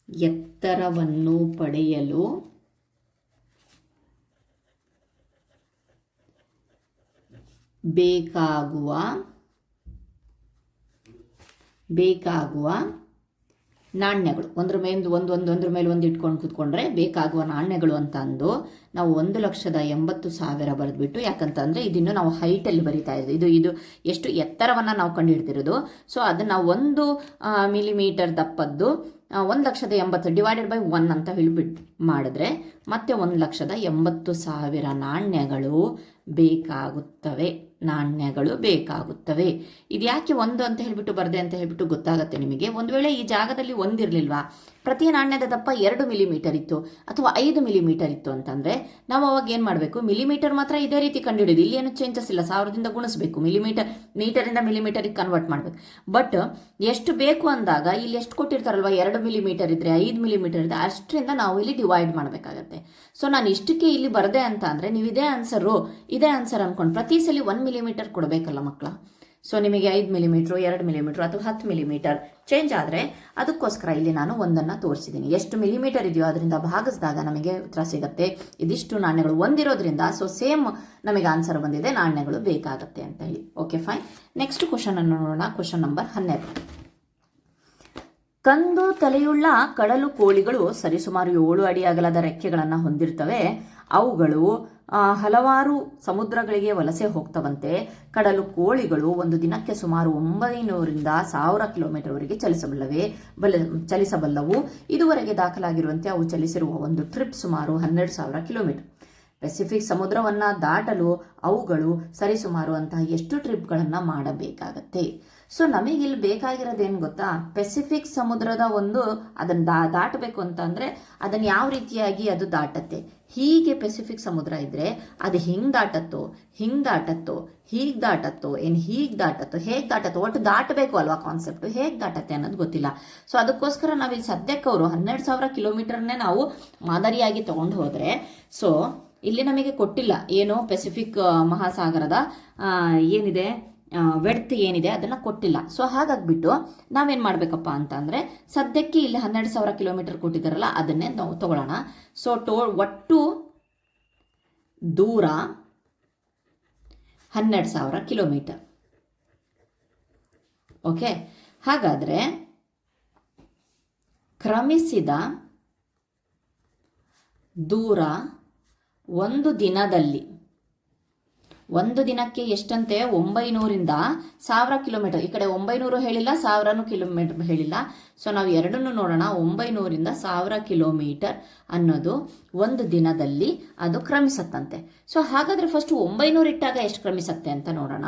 ಎತ್ತರವನ್ನು ಪಡೆಯಲು ಬೇಕಾಗುವ ನಾಣ್ಯಗಳು, ಒಂದ್ರ ಮೇಲೆ ಒಂದು ಇಟ್ಕೊಂಡು ಕೂತ್ಕೊಂಡ್ರೆ ಬೇಕಾಗುವ ನಾಣ್ಯಗಳು ಅಂತ ಅಂದು ನಾವು 1,80,000 ಬರೆದ್ಬಿಟ್ಟು, ಯಾಕಂತಂದರೆ ಇದನ್ನು ನಾವು ಹೈಟಲ್ಲಿ ಬರಿತಾ ಇದ್ದೀವಿ. ಇದು ಎಷ್ಟು ಎತ್ತರವನ್ನು ನಾವು ಕಂಡು ಹಿಡ್ತಿರೋದು. ಸೊ ಅದನ್ನು 1 ಮಿಲಿಮೀಟರ್ ದಪ್ಪದ್ದು 1,80,000 ಡಿವೈಡೆಡ್ ಬೈ 1 ಅಂತ ಹೇಳಿಬಿಟ್ಟು ಮಾಡಿದ್ರೆ ಮತ್ತೆ 1,80,000 ನಾಣ್ಯಗಳು ಬೇಕಾಗುತ್ತವೆ. ಇದು ಯಾಕೆ 1 ಅಂತ ಹೇಳಿಬಿಟ್ಟು ಬರದೆ ಅಂತ ಹೇಳಿಬಿಟ್ಟು ಗೊತ್ತಾಗುತ್ತೆ ನಿಮಗೆ. ಒಂದು ವೇಳೆ ಈ ಜಾಗದಲ್ಲಿ 1 ಇರಲಿಲ್ವಾ, ಪ್ರತಿ ನಾಣ್ಯದ ದಪ್ಪ 2 ಮಿಲಿಮೀಟರ್ ಇತ್ತು ಅಥವಾ 5 ಮಿಲಿಮೀಟರ್ ಇತ್ತು ಅಂತಂದರೆ ನಾವು ಅವಾಗ ಏನು ಮಾಡಬೇಕು, ಮಿಲಿಮೀಟರ್ ಮಾತ್ರ ಇದೇ ರೀತಿ ಕಂಡುಹಿಡಿಯೋದು. ಇಲ್ಲಿ ಏನು ಚೇಂಜಸ್ ಇಲ್ಲ, 1000ದಿಂದ ಗುಣಿಸಬೇಕು, ಮೀಟರಿಂದ ಮಿಲಿಮೀಟರಿಗೆ ಕನ್ವರ್ಟ್ ಮಾಡಬೇಕು. ಬಟ್ ಎಷ್ಟು ಬೇಕು ಅಂದಾಗ ಇಲ್ಲಿ ಎಷ್ಟು ಕೊಟ್ಟಿರ್ತಾರಲ್ವ, 2 ಮಿಲಿಮೀಟರ್ ಇದ್ದರೆ 5 ಮಿಲಿಮೀಟರ್ ಇದ್ದರೆ ಅಷ್ಟರಿಂದ ನಾವು ಇಲ್ಲಿ ಡಿವೈಡ್ ಮಾಡಬೇಕಾಗತ್ತೆ. ಸೊ ನಾನು ಇಷ್ಟಕ್ಕೆ ಇಲ್ಲಿ ಬರದೆ ಅಂತ ಅಂದರೆ ನೀವು ಇದೇ ಆನ್ಸರ್ ಅಂದ್ಕೊಂಡು ಪ್ರತಿ ಸಲ 1 ಮಿಲಿಮೀಟರ್ ಕೊಡಬೇಕಲ್ಲ ಮಕ್ಕಳ. ಸೊ ನಿಮಗೆ 5 ಮಿಲಿಮೀಟ್ರು, 2 ಮಿಲಿಮೀಟ್ರು ಅಥವಾ 10 ಮಿಲಿಮೀಟರ್ ಚೇಂಜ್ ಆದರೆ ಅದಕ್ಕೋಸ್ಕರ ಇಲ್ಲಿ ನಾನು 1 ತೋರಿಸಿದ್ದೀನಿ. ಎಷ್ಟು ಮಿಲಿಮೀಟರ್ ಇದೆಯೋ ಅದರಿಂದ ಭಾಗಿಸಿದಾಗ ನಮಗೆ ಉತ್ತರ ಸಿಗುತ್ತೆ. ಇದಿಷ್ಟು ನಾಣ್ಯಗಳು 1 ಇರೋದ್ರಿಂದ ಸೊ ಸೇಮ್ ನಮಗೆ ಆನ್ಸರ್ ಬಂದಿದೆ, ನಾಣ್ಯಗಳು ಬೇಕಾಗುತ್ತೆ ಅಂತ ಹೇಳಿ. Okay fine. ನೆಕ್ಸ್ಟ್ ಕ್ವಶನ್ ಅನ್ನು ನೋಡೋಣ. Question number 12. ಕಂದು ತಲೆಯುಳ್ಳ ಕಡಲು ಕೋಳಿಗಳು ಸರಿಸುಮಾರು 7 ಅಡಿ ಅಗಲದ ರೆಕ್ಕೆಗಳನ್ನು ಹೊಂದಿರ್ತವೆ. ಅವುಗಳು ಹಲವಾರು ಸಮುದ್ರಗಳಿಗೆ ವಲಸೆ ಹೋಗ್ತವಂತೆ. ಕಡಲು ಕೋಳಿಗಳು ಒಂದು ದಿನಕ್ಕೆ ಸುಮಾರು 900ರಿಂದ 1000 ಕಿಲೋಮೀಟರ್ವರೆಗೆ ಚಲಿಸಬಲ್ಲವು. ಇದುವರೆಗೆ ದಾಖಲಾಗಿರುವಂತೆ ಅವು ಚಲಿಸಿರುವ ಒಂದು ಟ್ರಿಪ್ ಸುಮಾರು 12,000 ಕಿಲೋಮೀಟರ್. ಪೆಸಿಫಿಕ್ ಸಮುದ್ರವನ್ನು ದಾಟಲು ಅವುಗಳು ಸರಿಸುಮಾರು ಅಂತಹ ಎಷ್ಟು ಟ್ರಿಪ್ಗಳನ್ನು ಮಾಡಬೇಕಾಗತ್ತೆ? ಸೊ ನಮಗಿಲ್ಲಿ ಬೇಕಾಗಿರೋದೇನು ಗೊತ್ತಾ, ಪೆಸಿಫಿಕ್ ಸಮುದ್ರದ ಅದನ್ನು ದಾಟಬೇಕು ಅಂತ ಅಂದರೆ ಅದನ್ನು ಯಾವ ರೀತಿಯಾಗಿ ಅದು ದಾಟತ್ತೆ. ಹೀಗೆ ಪೆಸಿಫಿಕ್ ಸಮುದ್ರ ಇದ್ದರೆ ಅದು ಹಿಂಗೆ ದಾಟತ್ತೋ ಹೇಗೆ ದಾಟತ್ತೋ ಒಟ್ಟು ದಾಟಬೇಕು ಅಲ್ವಾ ಕಾನ್ಸೆಪ್ಟು. ಹೇಗೆ ದಾಟತ್ತೆ ಅನ್ನೋದು ಗೊತ್ತಿಲ್ಲ. ಸೊ ಅದಕ್ಕೋಸ್ಕರ ನಾವಿಲ್ಲಿ ಸದ್ಯಕ್ಕೆ ಅವರು 12,000 ಕಿಲೋಮೀಟರ್ನೇ ನಾವು ಮಾದರಿಯಾಗಿ ತಗೊಂಡು ಹೋದರೆ, ಸೊ ಇಲ್ಲಿ ನಮಗೆ ಕೊಟ್ಟಿಲ್ಲ ಏನು ಪೆಸಿಫಿಕ್ ಮಹಾಸಾಗರದ ಏನಿದೆ ವೆಡ್ತ್ ಏನಿದೆ ಅದನ್ನು ಕೊಟ್ಟಿಲ್ಲ. ಸೊ ಹಾಗಾಗ್ಬಿಟ್ಟು ನಾವೇನು ಮಾಡಬೇಕಪ್ಪ ಅಂತ ಅಂದರೆ ಸದ್ಯಕ್ಕೆ ಇಲ್ಲಿ 12,000 ಕಿಲೋಮೀಟರ್ ಕೊಟ್ಟಿದ್ದಾರಲ್ಲ ಅದನ್ನೇ ನಾವು ತಗೊಳ್ಳೋಣ. ಸೊ ಒಟ್ಟು ದೂರ 12,000 ಕಿಲೋಮೀಟರ್. ಓಕೆ, ಹಾಗಾದರೆ ಕ್ರಮಿಸಿದ ದೂರ ಒಂದು ದಿನಕ್ಕೆ ಎಷ್ಟಂತೆ 900ರಿಂದ 1000 ಕಿಲೋಮೀಟರ್. ಈ ಕಡೆ 900 ಹೇಳಿಲ್ಲ, 1000 ಕಿಲೋಮೀಟರ್ ಹೇಳಿಲ್ಲ. ಸೊ ನಾವು ಎರಡನ್ನೂ ನೋಡೋಣ. 900ರಿಂದ 1000 ಕಿಲೋಮೀಟರ್ ಅನ್ನೋದು ಒಂದು ದಿನದಲ್ಲಿ ಅದು ಕ್ರಮಿಸತ್ತಂತೆ. ಸೊ ಹಾಗಾದರೆ ಫಸ್ಟ್ 900 ಇಟ್ಟಾಗ ಎಷ್ಟು ಕ್ರಮಿಸತ್ತೆ ಅಂತ ನೋಡೋಣ.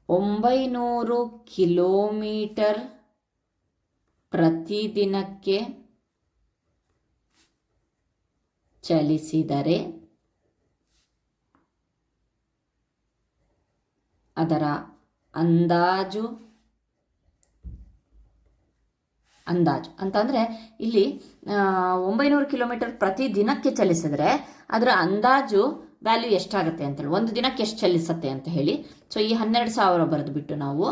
900 ಕಿಲೋಮೀಟರ್ ಪ್ರತಿದಿನಕ್ಕೆ ಚಲಿಸಿದರೆ ಅದರ ಅಂದಾಜು ಅಂತಂದರೆ ಇಲ್ಲಿ 900 ಕಿಲೋಮೀಟರ್ ಪ್ರತಿ ದಿನಕ್ಕೆ ಚಲಿಸಿದ್ರೆ ಅದರ ಅಂದಾಜು ವ್ಯಾಲ್ಯೂ ಎಷ್ಟಾಗುತ್ತೆ ಅಂತೇಳಿ, ಒಂದು ದಿನಕ್ಕೆ ಎಷ್ಟು ಚಲಿಸುತ್ತೆ ಅಂತ ಹೇಳಿ. ಸೊ ಈ 12,000 ಬರೆದುಬಿಟ್ಟು ನಾವು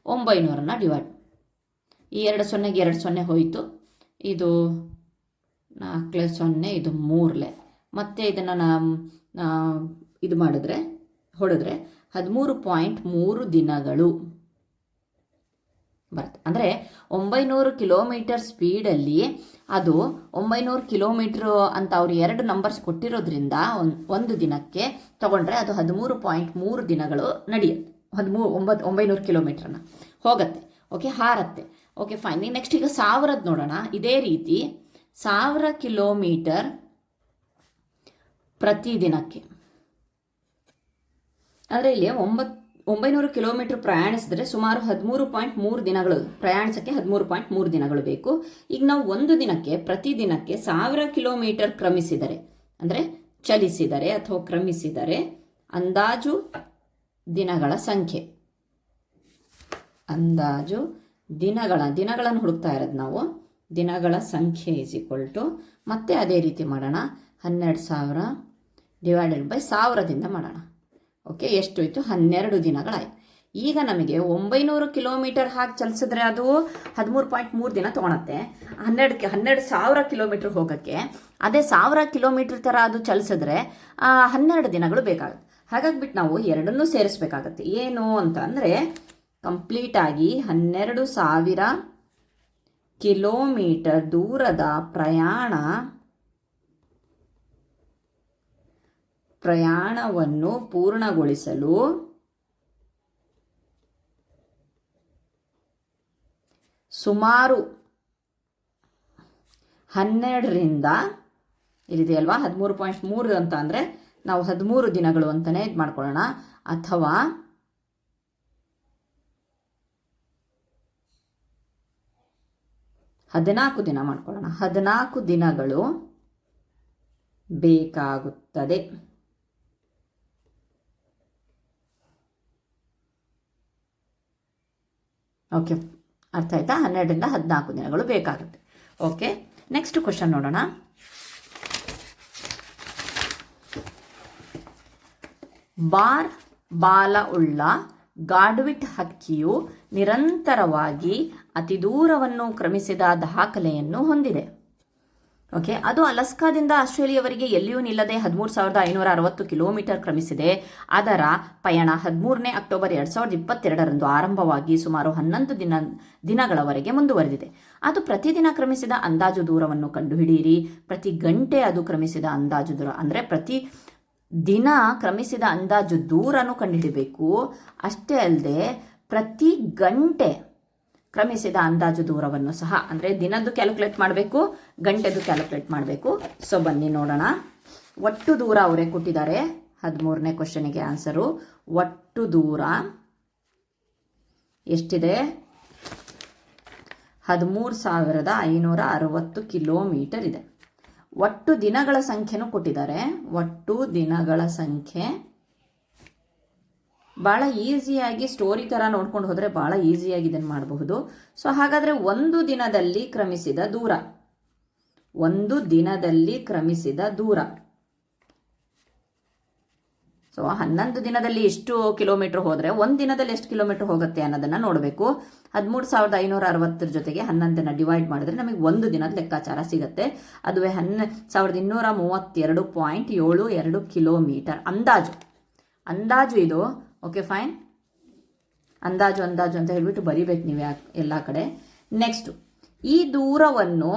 900ನ್ನು ಡಿವೈಡ್, ಈ 2 0ಗೆ 2 0 ಹೋಯಿತು, ಇದು 4 0, ಇದು 3 ಮತ್ತೆ ಇದನ್ನು ಇದು ಹೊಡೆದ್ರೆ 13.3 ದಿನಗಳು ಬರುತ್ತೆ. ಅಂದರೆ 900 ಕಿಲೋಮೀಟರ್ ಸ್ಪೀಡಲ್ಲಿ ಅದು 900 ಕಿಲೋಮೀಟ್ರು ಅಂತ ಅವರು 2 ನಂಬರ್ಸ್ ಕೊಟ್ಟಿರೋದ್ರಿಂದ ಒಂದು ದಿನಕ್ಕೆ ತಗೊಂಡ್ರೆ ಅದು 13.3 ದಿನಗಳು ನಡೆಯುತ್ತೆ. 900 ಕಿಲೋಮೀಟ್ರನ್ನ ಹೋಗುತ್ತೆ. ಓಕೆ, ಹಾರತ್ತೆ. Okay fine. ನೆಕ್ಸ್ಟ್ ಈಗ 1000 ನೋಡೋಣ. ಇದೇ ರೀತಿ 1000 ಕಿಲೋಮೀಟರ್ ಪ್ರತಿದಿನಕ್ಕೆ ಅಂದರೆ ಇಲ್ಲಿ 900 ಕಿಲೋಮೀಟರ್ ಪ್ರಯಾಣಿಸಿದ್ರೆ ಸುಮಾರು 13.3 ದಿನಗಳು ಪ್ರಯಾಣಿಸಕ್ಕೆ 13.3 ದಿನಗಳು ಬೇಕು. ಈಗ ನಾವು ಒಂದು ದಿನಕ್ಕೆ ಪ್ರತಿದಿನಕ್ಕೆ 1000 ಕಿಲೋಮೀಟರ್ ಕ್ರಮಿಸಿದರೆ ಅಂದರೆ ಚಲಿಸಿದರೆ ಅಥವಾ ಕ್ರಮಿಸಿದರೆ ಅಂದಾಜು ದಿನಗಳ ಸಂಖ್ಯೆ, ಅಂದಾಜು ದಿನಗಳನ್ನು ಹುಡುಕ್ತಾ ಇರೋದು ನಾವು. ದಿನಗಳ ಸಂಖ್ಯೆ = ಮತ್ತೆ ಅದೇ ರೀತಿ ಮಾಡೋಣ, 12,000 ಡಿವೈಡೆಡ್ ಬೈ 1000ದಿಂದ ಮಾಡೋಣ. ಓಕೆ, ಎಷ್ಟು ಇತ್ತು? 12 ದಿನಗಳಾಯಿತು. ಈಗ ನಮಗೆ 900 ಕಿಲೋಮೀಟರ್ ಹಾಕಿ ಚಲಿಸಿದ್ರೆ ಅದು 13.3 ದಿನ ತೊಗೊಳತ್ತೆ. 12,000 ಕಿಲೋಮೀಟರ್ ಹೋಗೋಕ್ಕೆ ಅದೇ 1000 ಕಿಲೋಮೀಟರ್ ಥರ ಅದು ಚಲಿಸಿದ್ರೆ 12 ದಿನಗಳು ಬೇಕಾಗುತ್ತೆ. ಹಾಗಾಗಿಬಿಟ್ಟು ನಾವು ಎರಡನ್ನೂ ಸೇರಿಸ್ಬೇಕಾಗತ್ತೆ. ಏನು ಅಂತ ಅಂದರೆ ಕಂಪ್ಲೀಟಾಗಿ 12,000 ಕಿಲೋಮೀಟರ್ ದೂರದ ಪ್ರಯಾಣವನ್ನು ಪೂರ್ಣಗೊಳಿಸಲು ಸುಮಾರು 12ರಿಂದ ಇಲ್ಲಿದೆ ಅಲ್ವಾ 13.3 ಅಂತ ಅಂದರೆ ನಾವು 13 ದಿನಗಳು ಅಂತಲೇ ಇದು ಮಾಡ್ಕೊಳ್ಳೋಣ, ಅಥವಾ 14 ದಿನ ಮಾಡ್ಕೊಳ್ಳೋಣ. 14 ದಿನಗಳು ಬೇಕಾಗುತ್ತದೆ. ಓಕೆ, ಅರ್ಥ ಆಯ್ತಾ? 12ರಿಂದ 14 ದಿನಗಳು ಬೇಕಾಗುತ್ತೆ. ಓಕೆ, ನೆಕ್ಸ್ಟ್ ಕ್ವಶನ್ ನೋಡೋಣ. ಬಾಲ ಉಳ್ಳ ಗಾಡ್ವಿಟ್ ಹಕ್ಕಿಯು ನಿರಂತರವಾಗಿ ಅತಿ ದೂರವನ್ನು ಕ್ರಮಿಸಿದ ದಾಖಲೆಯನ್ನು ಹೊಂದಿದೆ. ಓಕೆ, ಅದು ಅಲಸ್ಕಾದಿಂದ ಆಸ್ಟ್ರೇಲಿಯಾವರೆಗೆ ಎಲ್ಲಿಯೂ ನಿಲ್ಲದೆ 13,560 ಕಿಲೋಮೀಟರ್ ಕ್ರಮಿಸಿದೆ. ಅದರ ಪಯಣ 13ನೇ ಅಕ್ಟೋಬರ್ 2022ರಂದು ಆರಂಭವಾಗಿ ಸುಮಾರು 11 ದಿನಗಳವರೆಗೆ ಮುಂದುವರೆದಿದೆ. ಅದು ಪ್ರತಿದಿನ ಕ್ರಮಿಸಿದ ಅಂದಾಜು ದೂರವನ್ನು ಕಂಡುಹಿಡಿಯಿರಿ. ಪ್ರತಿ ಗಂಟೆ ಅದು ಕ್ರಮಿಸಿದ ಅಂದಾಜು ದೂರ ಅಂದರೆ ಪ್ರತಿ ದಿನ ಕ್ರಮಿಸಿದ ಅಂದಾಜು ದೂರನೂ ಕಂಡುಹಿಡಿಬೇಕು. ಅಷ್ಟೇ ಅಲ್ಲದೆ ಪ್ರತಿ ಗಂಟೆ ಕ್ರಮಿಸಿದ ಅಂದಾಜು ದೂರವನ್ನು ಸಹ, ಅಂದರೆ ದಿನದ್ದು ಕ್ಯಾಲ್ಕುಲೇಟ್ ಮಾಡಬೇಕು, ಗಂಟೆದು ಕ್ಯಾಲ್ಕುಲೇಟ್ ಮಾಡಬೇಕು. ಸೊ ಬನ್ನಿ ನೋಡೋಣ. ಒಟ್ಟು ದೂರ ಅವರೇ ಕೊಟ್ಟಿದ್ದಾರೆ. 13ನೇ ಕ್ವಶನಿಗೆ ಆನ್ಸರು. ಒಟ್ಟು ದೂರ ಎಷ್ಟಿದೆ? 13,560 ಕಿಲೋಮೀಟರ್ ಇದೆ. ಒಟ್ಟು ದಿನಗಳ ಸಂಖ್ಯೆನೂ ಕೊಟ್ಟಿದ್ದಾರೆ. ಒಟ್ಟು ದಿನಗಳ ಸಂಖ್ಯೆ ಭಾಳ ಈಸಿಯಾಗಿ ಸ್ಟೋರಿ ಥರ ನೋಡ್ಕೊಂಡು ಹೋದರೆ ಭಾಳ ಈಸಿಯಾಗಿ ಇದನ್ನು ಮಾಡಬಹುದು. ಸೊ ಹಾಗಾದರೆ ಒಂದು ದಿನದಲ್ಲಿ ಕ್ರಮಿಸಿದ ದೂರ, ಸೊ 11 ದಿನದಲ್ಲಿ ಎಷ್ಟು ಕಿಲೋಮೀಟರ್ ಹೋದರೆ ಒಂದು ದಿನದಲ್ಲಿ ಎಷ್ಟು ಕಿಲೋಮೀಟರ್ ಹೋಗುತ್ತೆ ಅನ್ನೋದನ್ನು ನೋಡಬೇಕು. 13,560 ಜೊತೆಗೆ 11ನ್ನು ಡಿವೈಡ್ ಮಾಡಿದ್ರೆ ನಮಗೆ ಒಂದು ದಿನದ ಲೆಕ್ಕಾಚಾರ ಸಿಗುತ್ತೆ. ಅದುವೇ 1,232.72 ಕಿಲೋಮೀಟರ್ ಅಂದಾಜು ಇದು. ಓಕೆ ಫೈನ್, ಅಂದಾಜು ಅಂತ ಹೇಳ್ಬಿಟ್ಟು ಬರಿಬೇಕು ನೀವು ಎಲ್ಲ ಕಡೆ. ನೆಕ್ಸ್ಟ್, ಈ ದೂರವನ್ನು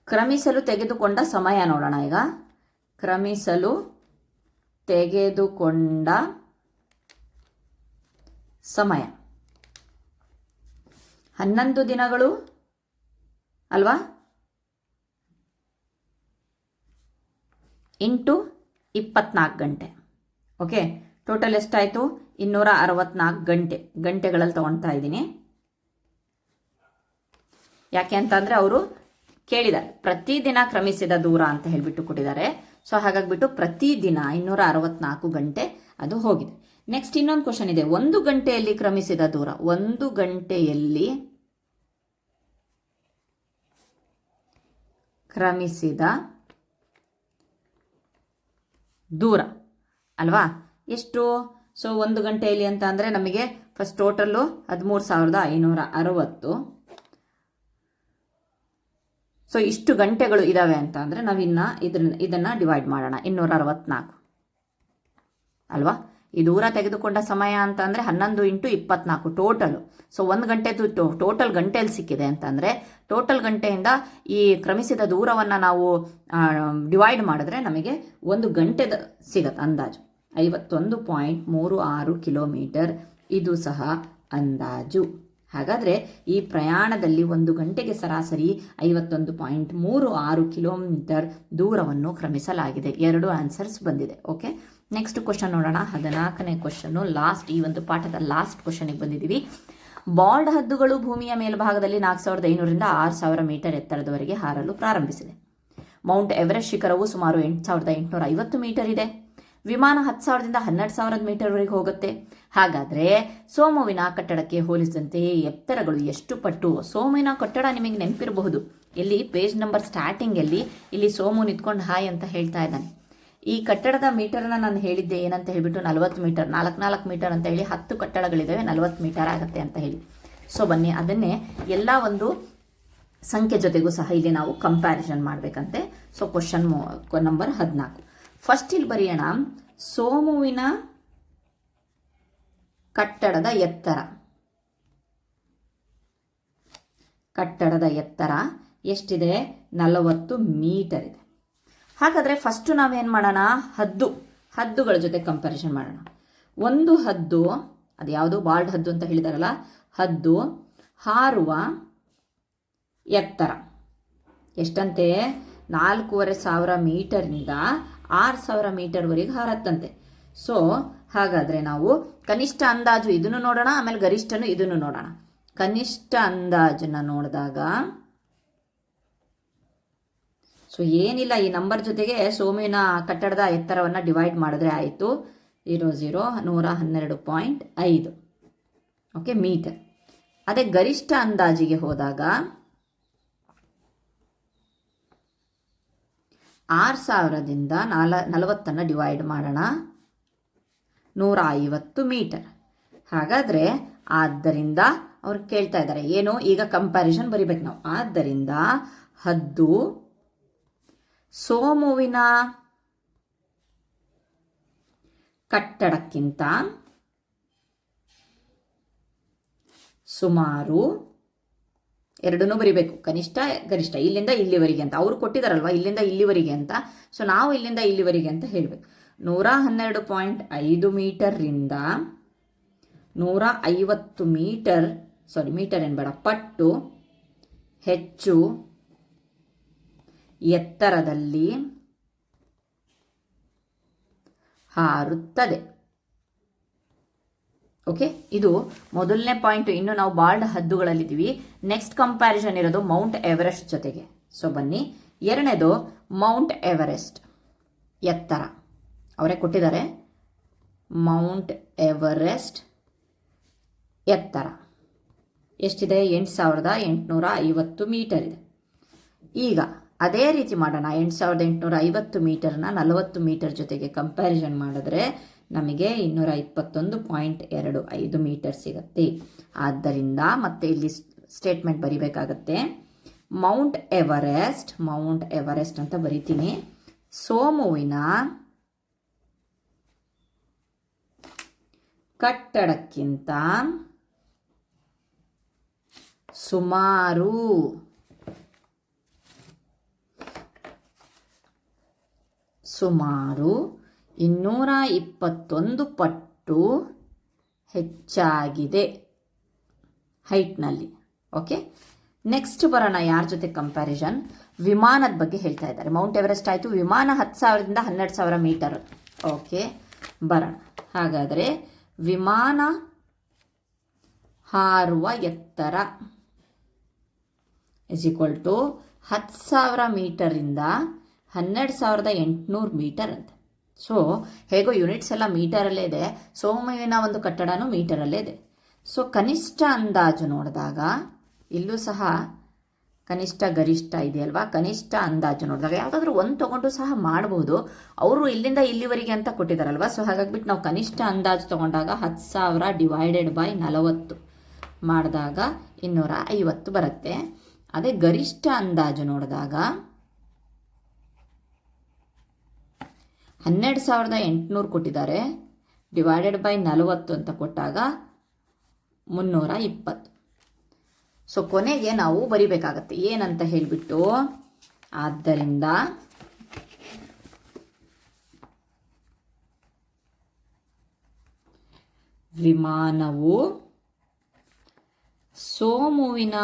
ಕ್ರಮಿಸಲು ತೆಗೆದುಕೊಂಡ ಸಮಯ ನೋಡೋಣ. ಈಗ ಕ್ರಮಿಸಲು ತೆಗೆದುಕೊಂಡ ಸಮಯ 11 ದಿನಗಳು ಅಲ್ವಾ, ಇಂಟು 24 ಗಂಟೆ. ಓಕೆ, ಟೋಟಲ್ ಎಷ್ಟಾಯಿತು? 264 ಗಂಟೆಗಳಲ್ಲಿ ತಗೊಳ್ತಾ ಇದ್ದೀನಿ. ಯಾಕೆ ಅಂತಂದರೆ ಅವರು ಕೇಳಿದ್ದಾರೆ ಪ್ರತಿದಿನ ಕ್ರಮಿಸಿದ ದೂರ ಅಂತ ಹೇಳಿಬಿಟ್ಟು ಕೊಟ್ಟಿದ್ದಾರೆ. ಸೊ ಹಾಗಾಗಿಬಿಟ್ಟು ಪ್ರತಿದಿನ 264 ಗಂಟೆ ಅದು ಹೋಗಿದೆ. ನೆಕ್ಸ್ಟ್ ಇನ್ನೊಂದು ಕ್ವಶನ್ ಇದೆ. 1 ಗಂಟೆಯಲ್ಲಿ ಕ್ರಮಿಸಿದ ದೂರ, 1 ಗಂಟೆಯಲ್ಲಿ ಕ್ರಮಿಸಿದ ದೂರ ಅಲ್ವಾ, ಎಷ್ಟು? ಸೊ 1 ಗಂಟೆಯಲ್ಲಿ ಅಂತ ಅಂದರೆ ನಮಗೆ ಫಸ್ಟ್ ಟೋಟಲ್ಲು 13,560. ಸೊ ಇಷ್ಟು ಗಂಟೆಗಳು ಇದ್ದಾವೆ ಅಂತ ಅಂದರೆ ನಾವಿನ್ನು ಇದನ್ನು ಡಿವೈಡ್ ಮಾಡೋಣ. 264 ಅಲ್ವಾ. ಈ ದೂರ ತೆಗೆದುಕೊಂಡ ಸಮಯ ಅಂತ ಅಂದರೆ 11 × 24 ಟೋಟಲು. ಸೊ 1 ಗಂಟೆದು ಟೋಟಲ್ ಗಂಟೆಯಲ್ಲಿ ಸಿಕ್ಕಿದೆ ಅಂತಂದರೆ ಟೋಟಲ್ ಗಂಟೆಯಿಂದ ಈ ಕ್ರಮಿಸಿದ ದೂರವನ್ನು ನಾವು ಡಿವೈಡ್ ಮಾಡಿದ್ರೆ ನಮಗೆ 1 ಗಂಟೆದ ಸಿಗತ್ತೆ ಅಂದಾಜು 51.36 ಕಿಲೋಮೀಟರ್. ಇದು ಸಹ ಅಂದಾಜು. ಹಾಗಾದರೆ ಈ ಪ್ರಯಾಣದಲ್ಲಿ 1 ಗಂಟೆಗೆ ಸರಾಸರಿ 51.36 ಕಿಲೋಮೀಟರ್ ದೂರವನ್ನು ಕ್ರಮಿಸಲಾಗಿದೆ. 2 ಆನ್ಸರ್ಸ್ ಬಂದಿದೆ. ಓಕೆ, ನೆಕ್ಸ್ಟ್ ಕ್ವಶನ್ ನೋಡೋಣ. 14ನೇ ಕ್ವಶನ್ನು, ಲಾಸ್ಟ್, ಈ ಒಂದು ಪಾಠದ ಲಾಸ್ಟ್ ಕ್ವಶನ್ಗೆ ಬಂದಿದ್ದೀವಿ. ಬಾಲ್ಡ್ ಹದ್ದುಗಳು ಭೂಮಿಯ ಮೇಲ್ಭಾಗದಲ್ಲಿ 4500ರಿಂದ 6000 ಮೀಟರ್ ಎತ್ತರದವರೆಗೆ ಹಾರಲು ಪ್ರಾರಂಭಿಸಿದೆ. ಮೌಂಟ್ ಎವರೆಸ್ಟ್ ಶಿಖರವು ಸುಮಾರು 8850 ಮೀಟರ್ ಇದೆ. ವಿಮಾನ 10,000ದಿಂದ 12,000 ಮೀಟರ್ವರೆಗೆ ಹೋಗುತ್ತೆ. ಹಾಗಾದರೆ ಸೋಮುವಿನ ಕಟ್ಟಡಕ್ಕೆ ಹೋಲಿಸಿದಂತೆ ಎತ್ತರಗಳು ಎಷ್ಟು ಪಟ್ಟು? ಸೋಮುವಿನ ಕಟ್ಟಡ ನಿಮಗೆ ನೆನಪಿರಬಹುದು, ಇಲ್ಲಿ ಪೇಜ್ ನಂಬರ್ ಸ್ಟಾರ್ಟಿಂಗಲ್ಲಿ ಇಲ್ಲಿ ಸೋಮು ನಿಂತ್ಕೊಂಡು ಹಾಯ್ ಅಂತ ಹೇಳ್ತಾ ಇದ್ದಾನೆ. ಈ ಕಟ್ಟಡದ ಮೀಟರ್ನ ನಾನು ಹೇಳಿದ್ದೆ ಏನಂತ ಹೇಳಿಬಿಟ್ಟು 40 ಮೀಟರ್, 4 ಮೀಟರ್ ಅಂತ ಹೇಳಿ 10 ಕಟ್ಟಡಗಳಿದ್ದಾವೆ, 40 ಮೀಟರ್ ಆಗುತ್ತೆ ಅಂತ ಹೇಳಿ. ಸೊ ಬನ್ನಿ ಅದನ್ನೇ ಎಲ್ಲ ಒಂದು ಸಂಖ್ಯೆ ಜೊತೆಗೂ ಸಹ ಇಲ್ಲಿ ನಾವು ಕಂಪ್ಯಾರಿಸನ್ ಮಾಡಬೇಕಂತೆ. So question number 14. ಫಸ್ಟ್ ಇಲ್ಲಿ ಬರೆಯೋಣ, ಸೋಮುವಿನ ಕಟ್ಟಡದ ಎತ್ತರ. ಕಟ್ಟಡದ ಎತ್ತರ ಎಷ್ಟಿದೆ? 40 ಮೀಟರ್ ಇದೆ. ಹಾಗಾದರೆ ಫಸ್ಟು ನಾವೇನು ಮಾಡೋಣ, ಹದ್ದುಗಳ ಜೊತೆ ಕಂಪ್ಯಾರಿಸನ್ ಮಾಡೋಣ. ಒಂದು ಹದ್ದು, ಅದು ಯಾವುದು ಬಾಲ್ಡ್ ಹದ್ದು ಅಂತ ಹೇಳಿದಾರಲ್ಲ, ಹದ್ದು ಹಾರುವ ಎತ್ತರ ಎಷ್ಟಂತೆ? 4500 ಮೀಟರ್ನಿಂದ 6000 ಮೀಟರ್ವರೆಗೆ ಹಾರತ್ತಂತೆ. ಸೊ ಹಾಗಾದರೆ ನಾವು ಕನಿಷ್ಠ ಅಂದಾಜು ಇದನ್ನು ನೋಡೋಣ, ಆಮೇಲೆ ಗರಿಷ್ಠನು ಇದನ್ನು ನೋಡೋಣ. ಕನಿಷ್ಠ ಅಂದಾಜನ್ನ ನೋಡಿದಾಗ ಸೊ ಏನಿಲ್ಲ, ಈ ನಂಬರ್ ಜೊತೆಗೆ ಸೋಮುವಿನ ಕಟ್ಟಡದ ಎತ್ತರವನ್ನು ಡಿವೈಡ್ ಮಾಡಿದ್ರೆ ಆಯಿತು. 112.5 ಓಕೆ ಮೀಟರ್. ಅದೇ ಗರಿಷ್ಠ ಅಂದಾಜಿಗೆ ಹೋದಾಗ 6000ದಿಂದ 40 ಡಿವೈಡ್ ಮಾಡೋಣ, 150 ಮೀಟರ್. ಹಾಗಾದರೆ ಆದ್ದರಿಂದ ಅವ್ರು ಕೇಳ್ತಾ ಇದ್ದಾರೆ ಏನು, ಈಗ ಕಂಪ್ಯಾರಿಸನ್ ಬರಿಬೇಕು ನಾವು. ಆದ್ದರಿಂದ ಹದ್ದು ಸೋಮುವಿನ ಕಟ್ಟಡಕ್ಕಿಂತ ಸುಮಾರು, ಎರಡನ್ನೂ ಬರಿಬೇಕು, ಕನಿಷ್ಠ ಗರಿಷ್ಠ, ಇಲ್ಲಿಂದ ಇಲ್ಲಿವರೆಗೆ ಅಂತ ಅವರು ಕೊಟ್ಟಿದಾರಲ್ವ, ಇಲ್ಲಿಂದ ಇಲ್ಲಿವರೆಗೆ ಅಂತ. ಸೊ ನಾವು ಇಲ್ಲಿಂದ ಇಲ್ಲಿವರೆಗೆ ಅಂತ ಹೇಳಬೇಕು. 112.5 ಮೀಟರ್ರಿಂದ 150 ಮೀಟರ್, ಮೀಟರ್ ಏನು ಬೇಡ, ಪಟ್ಟು ಹೆಚ್ಚು ಎತ್ತರದಲ್ಲಿ ಹಾರುತ್ತದೆ. ಓಕೆ, ಇದು ಮೊದಲನೇ ಪಾಯಿಂಟ್. ಇನ್ನು ನಾವು ಬಾಲ್ಡ್ ಹದ್ದುಗಳಲ್ಲಿದ್ದೀವಿ. ನೆಕ್ಸ್ಟ್ ಕಂಪ್ಯಾರಿಸನ್ ಇರೋದು ಮೌಂಟ್ ಎವರೆಸ್ಟ್ ಜೊತೆಗೆ. ಸೊ ಬನ್ನಿ, ಎರಡನೇದು ಮೌಂಟ್ ಎವರೆಸ್ಟ್ ಎತ್ತರ ಅವರೇ ಕೊಟ್ಟಿದ್ದಾರೆ. ಮೌಂಟ್ ಎವರೆಸ್ಟ್ ಎತ್ತರ ಎಷ್ಟಿದೆ? 8850 ಮೀಟರ್ ಇದೆ. ಈಗ ಅದೇ ರೀತಿ ಮಾಡೋಣ, 8850 ಮೀಟರ್ನ 40 ಮೀಟರ್ ಜೊತೆಗೆ ಕಂಪ್ಯಾರಿಸನ್ ಮಾಡಿದ್ರೆ ನಮಗೆ 221.25 ಮೀಟರ್ ಸಿಗುತ್ತೆ. ಆದ್ದರಿಂದ ಮತ್ತೆ ಇಲ್ಲಿ ಸ್ಟೇಟ್ಮೆಂಟ್ ಬರಿಬೇಕಾಗತ್ತೆ. ಮೌಂಟ್ ಎವರೆಸ್ಟ್ ಅಂತ ಬರಿತೀನಿ. ಸೋಮುವಿನ ಕಟ್ಟಡಕ್ಕಿಂತ ಸುಮಾರು 221 ಪಟ್ಟು ಹೆಚ್ಚಾಗಿದೆ ಹೈಟ್ನಲ್ಲಿ. ಓಕೆ, ನೆಕ್ಸ್ಟ್ ಬರೋಣ ಯಾರ ಜೊತೆ ಕಂಪ್ಯಾರಿಸನ್? ವಿಮಾನದ ಬಗ್ಗೆ ಹೇಳ್ತಾ ಇದ್ದಾರೆ. ಮೌಂಟ್ ಎವರೆಸ್ಟ್ ಆಯಿತು, ವಿಮಾನ 10,000ದಿಂದ 12,000 ಮೀಟರ್. ಓಕೆ, ಬರೋಣ. ಹಾಗಾದರೆ ವಿಮಾನ ಹಾರುವ ಎತ್ತರ = 10,000 ಮೀಟರಿಂದ 12,800 ಮೀಟರ್ ಅಂತ. ಸೊ ಹೇಗೋ ಯೂನಿಟ್ಸ್ ಎಲ್ಲ ಮೀಟರಲ್ಲೇ ಇದೆ, ಸೋಮುವಿನ ಒಂದು ಕಟ್ಟಡನೂ ಮೀಟರಲ್ಲೇ ಇದೆ. ಸೊ ಕನಿಷ್ಠ ಅಂದಾಜು ನೋಡಿದಾಗ ಇಲ್ಲೂ ಸಹ ಕನಿಷ್ಠ ಗರಿಷ್ಠ ಇದೆಯಲ್ವಾ, ಕನಿಷ್ಠ ಅಂದಾಜು ನೋಡಿದಾಗ ಯಾವುದಾದ್ರೂ ಒಂದು ತೊಗೊಂಡು ಸಹ ಮಾಡಬಹುದು. ಅವರು ಇಲ್ಲಿಂದ ಇಲ್ಲಿವರೆಗೆ ಅಂತ ಕೊಟ್ಟಿದ್ದಾರಲ್ವ. ಸೊ ಹಾಗಾಗ್ಬಿಟ್ಟು ನಾವು ಕನಿಷ್ಠ ಅಂದಾಜು ತೊಗೊಂಡಾಗ 10,000 ಡಿವೈಡೆಡ್ ಬೈ 40 ಮಾಡಿದಾಗ 250 ಬರುತ್ತೆ. ಅದೇ ಗರಿಷ್ಠ ಅಂದಾಜು ನೋಡಿದಾಗ 12,800 ಕೊಟ್ಟಿದ್ದಾರೆ, ಡಿವೈಡೆಡ್ ಬೈ 40 ಅಂತ ಕೊಟ್ಟಾಗ 320. ಸೊ ಕೊನೆಗೆ ನಾವು ಬರಿಬೇಕಾಗತ್ತೆ ಏನಂತ ಹೇಳಿಬಿಟ್ಟು, ಆದ್ದರಿಂದ ವಿಮಾನವು ಸೋಮುವಿನ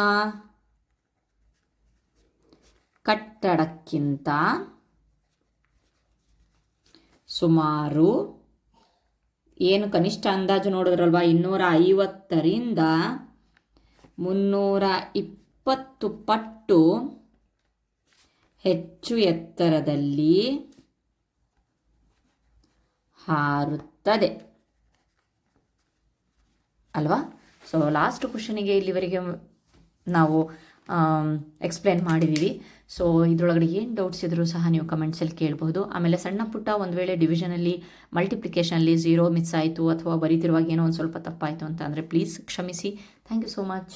ಕಟ್ಟಡಕ್ಕಿಂತ ಸುಮಾರು ಏನು ಕನಿಷ್ಠ ಅಂದಾಜು ನೋಡಿದ್ರಲ್ವ 250ರಿಂದ 320 ಪಟ್ಟು ಹೆಚ್ಚು ಎತ್ತರದಲ್ಲಿ ಹಾರುತ್ತದೆ ಅಲ್ವಾ. ಸೊ ಲಾಸ್ಟ್ ಕ್ವಶನಿಗೆ ಇಲ್ಲಿವರೆಗೆ ನಾವು ಎಕ್ಸ್ಪ್ಲೇನ್ ಮಾಡಿದ್ದೀವಿ. ಸೊ ಇದರೊಳಗಡೆ ಏನು ಡೌಟ್ಸ್ ಇದ್ದರೂ ಸಹ ನೀವು ಕಮೆಂಟ್ಸಲ್ಲಿ ಕೇಳ್ಬೋದು. ಆಮೇಲೆ ಸಣ್ಣ ಪುಟ್ಟ ಒಂದು ವೇಳೆ ಡಿವಿಷನಲ್ಲಿ ಮಲ್ಟಿಪ್ಲಿಕೇಶನಲ್ಲಿ 0 ಮಿಸ್ ಆಯಿತು ಅಥವಾ ಬರೀತಿರುವಾಗ ಏನೋ ಒಂದು ಸ್ವಲ್ಪ ತಪ್ಪಾಯಿತು ಅಂತ ಅಂದರೆ ಪ್ಲೀಸ್ ಕ್ಷಮಿಸಿ. Thank you so much.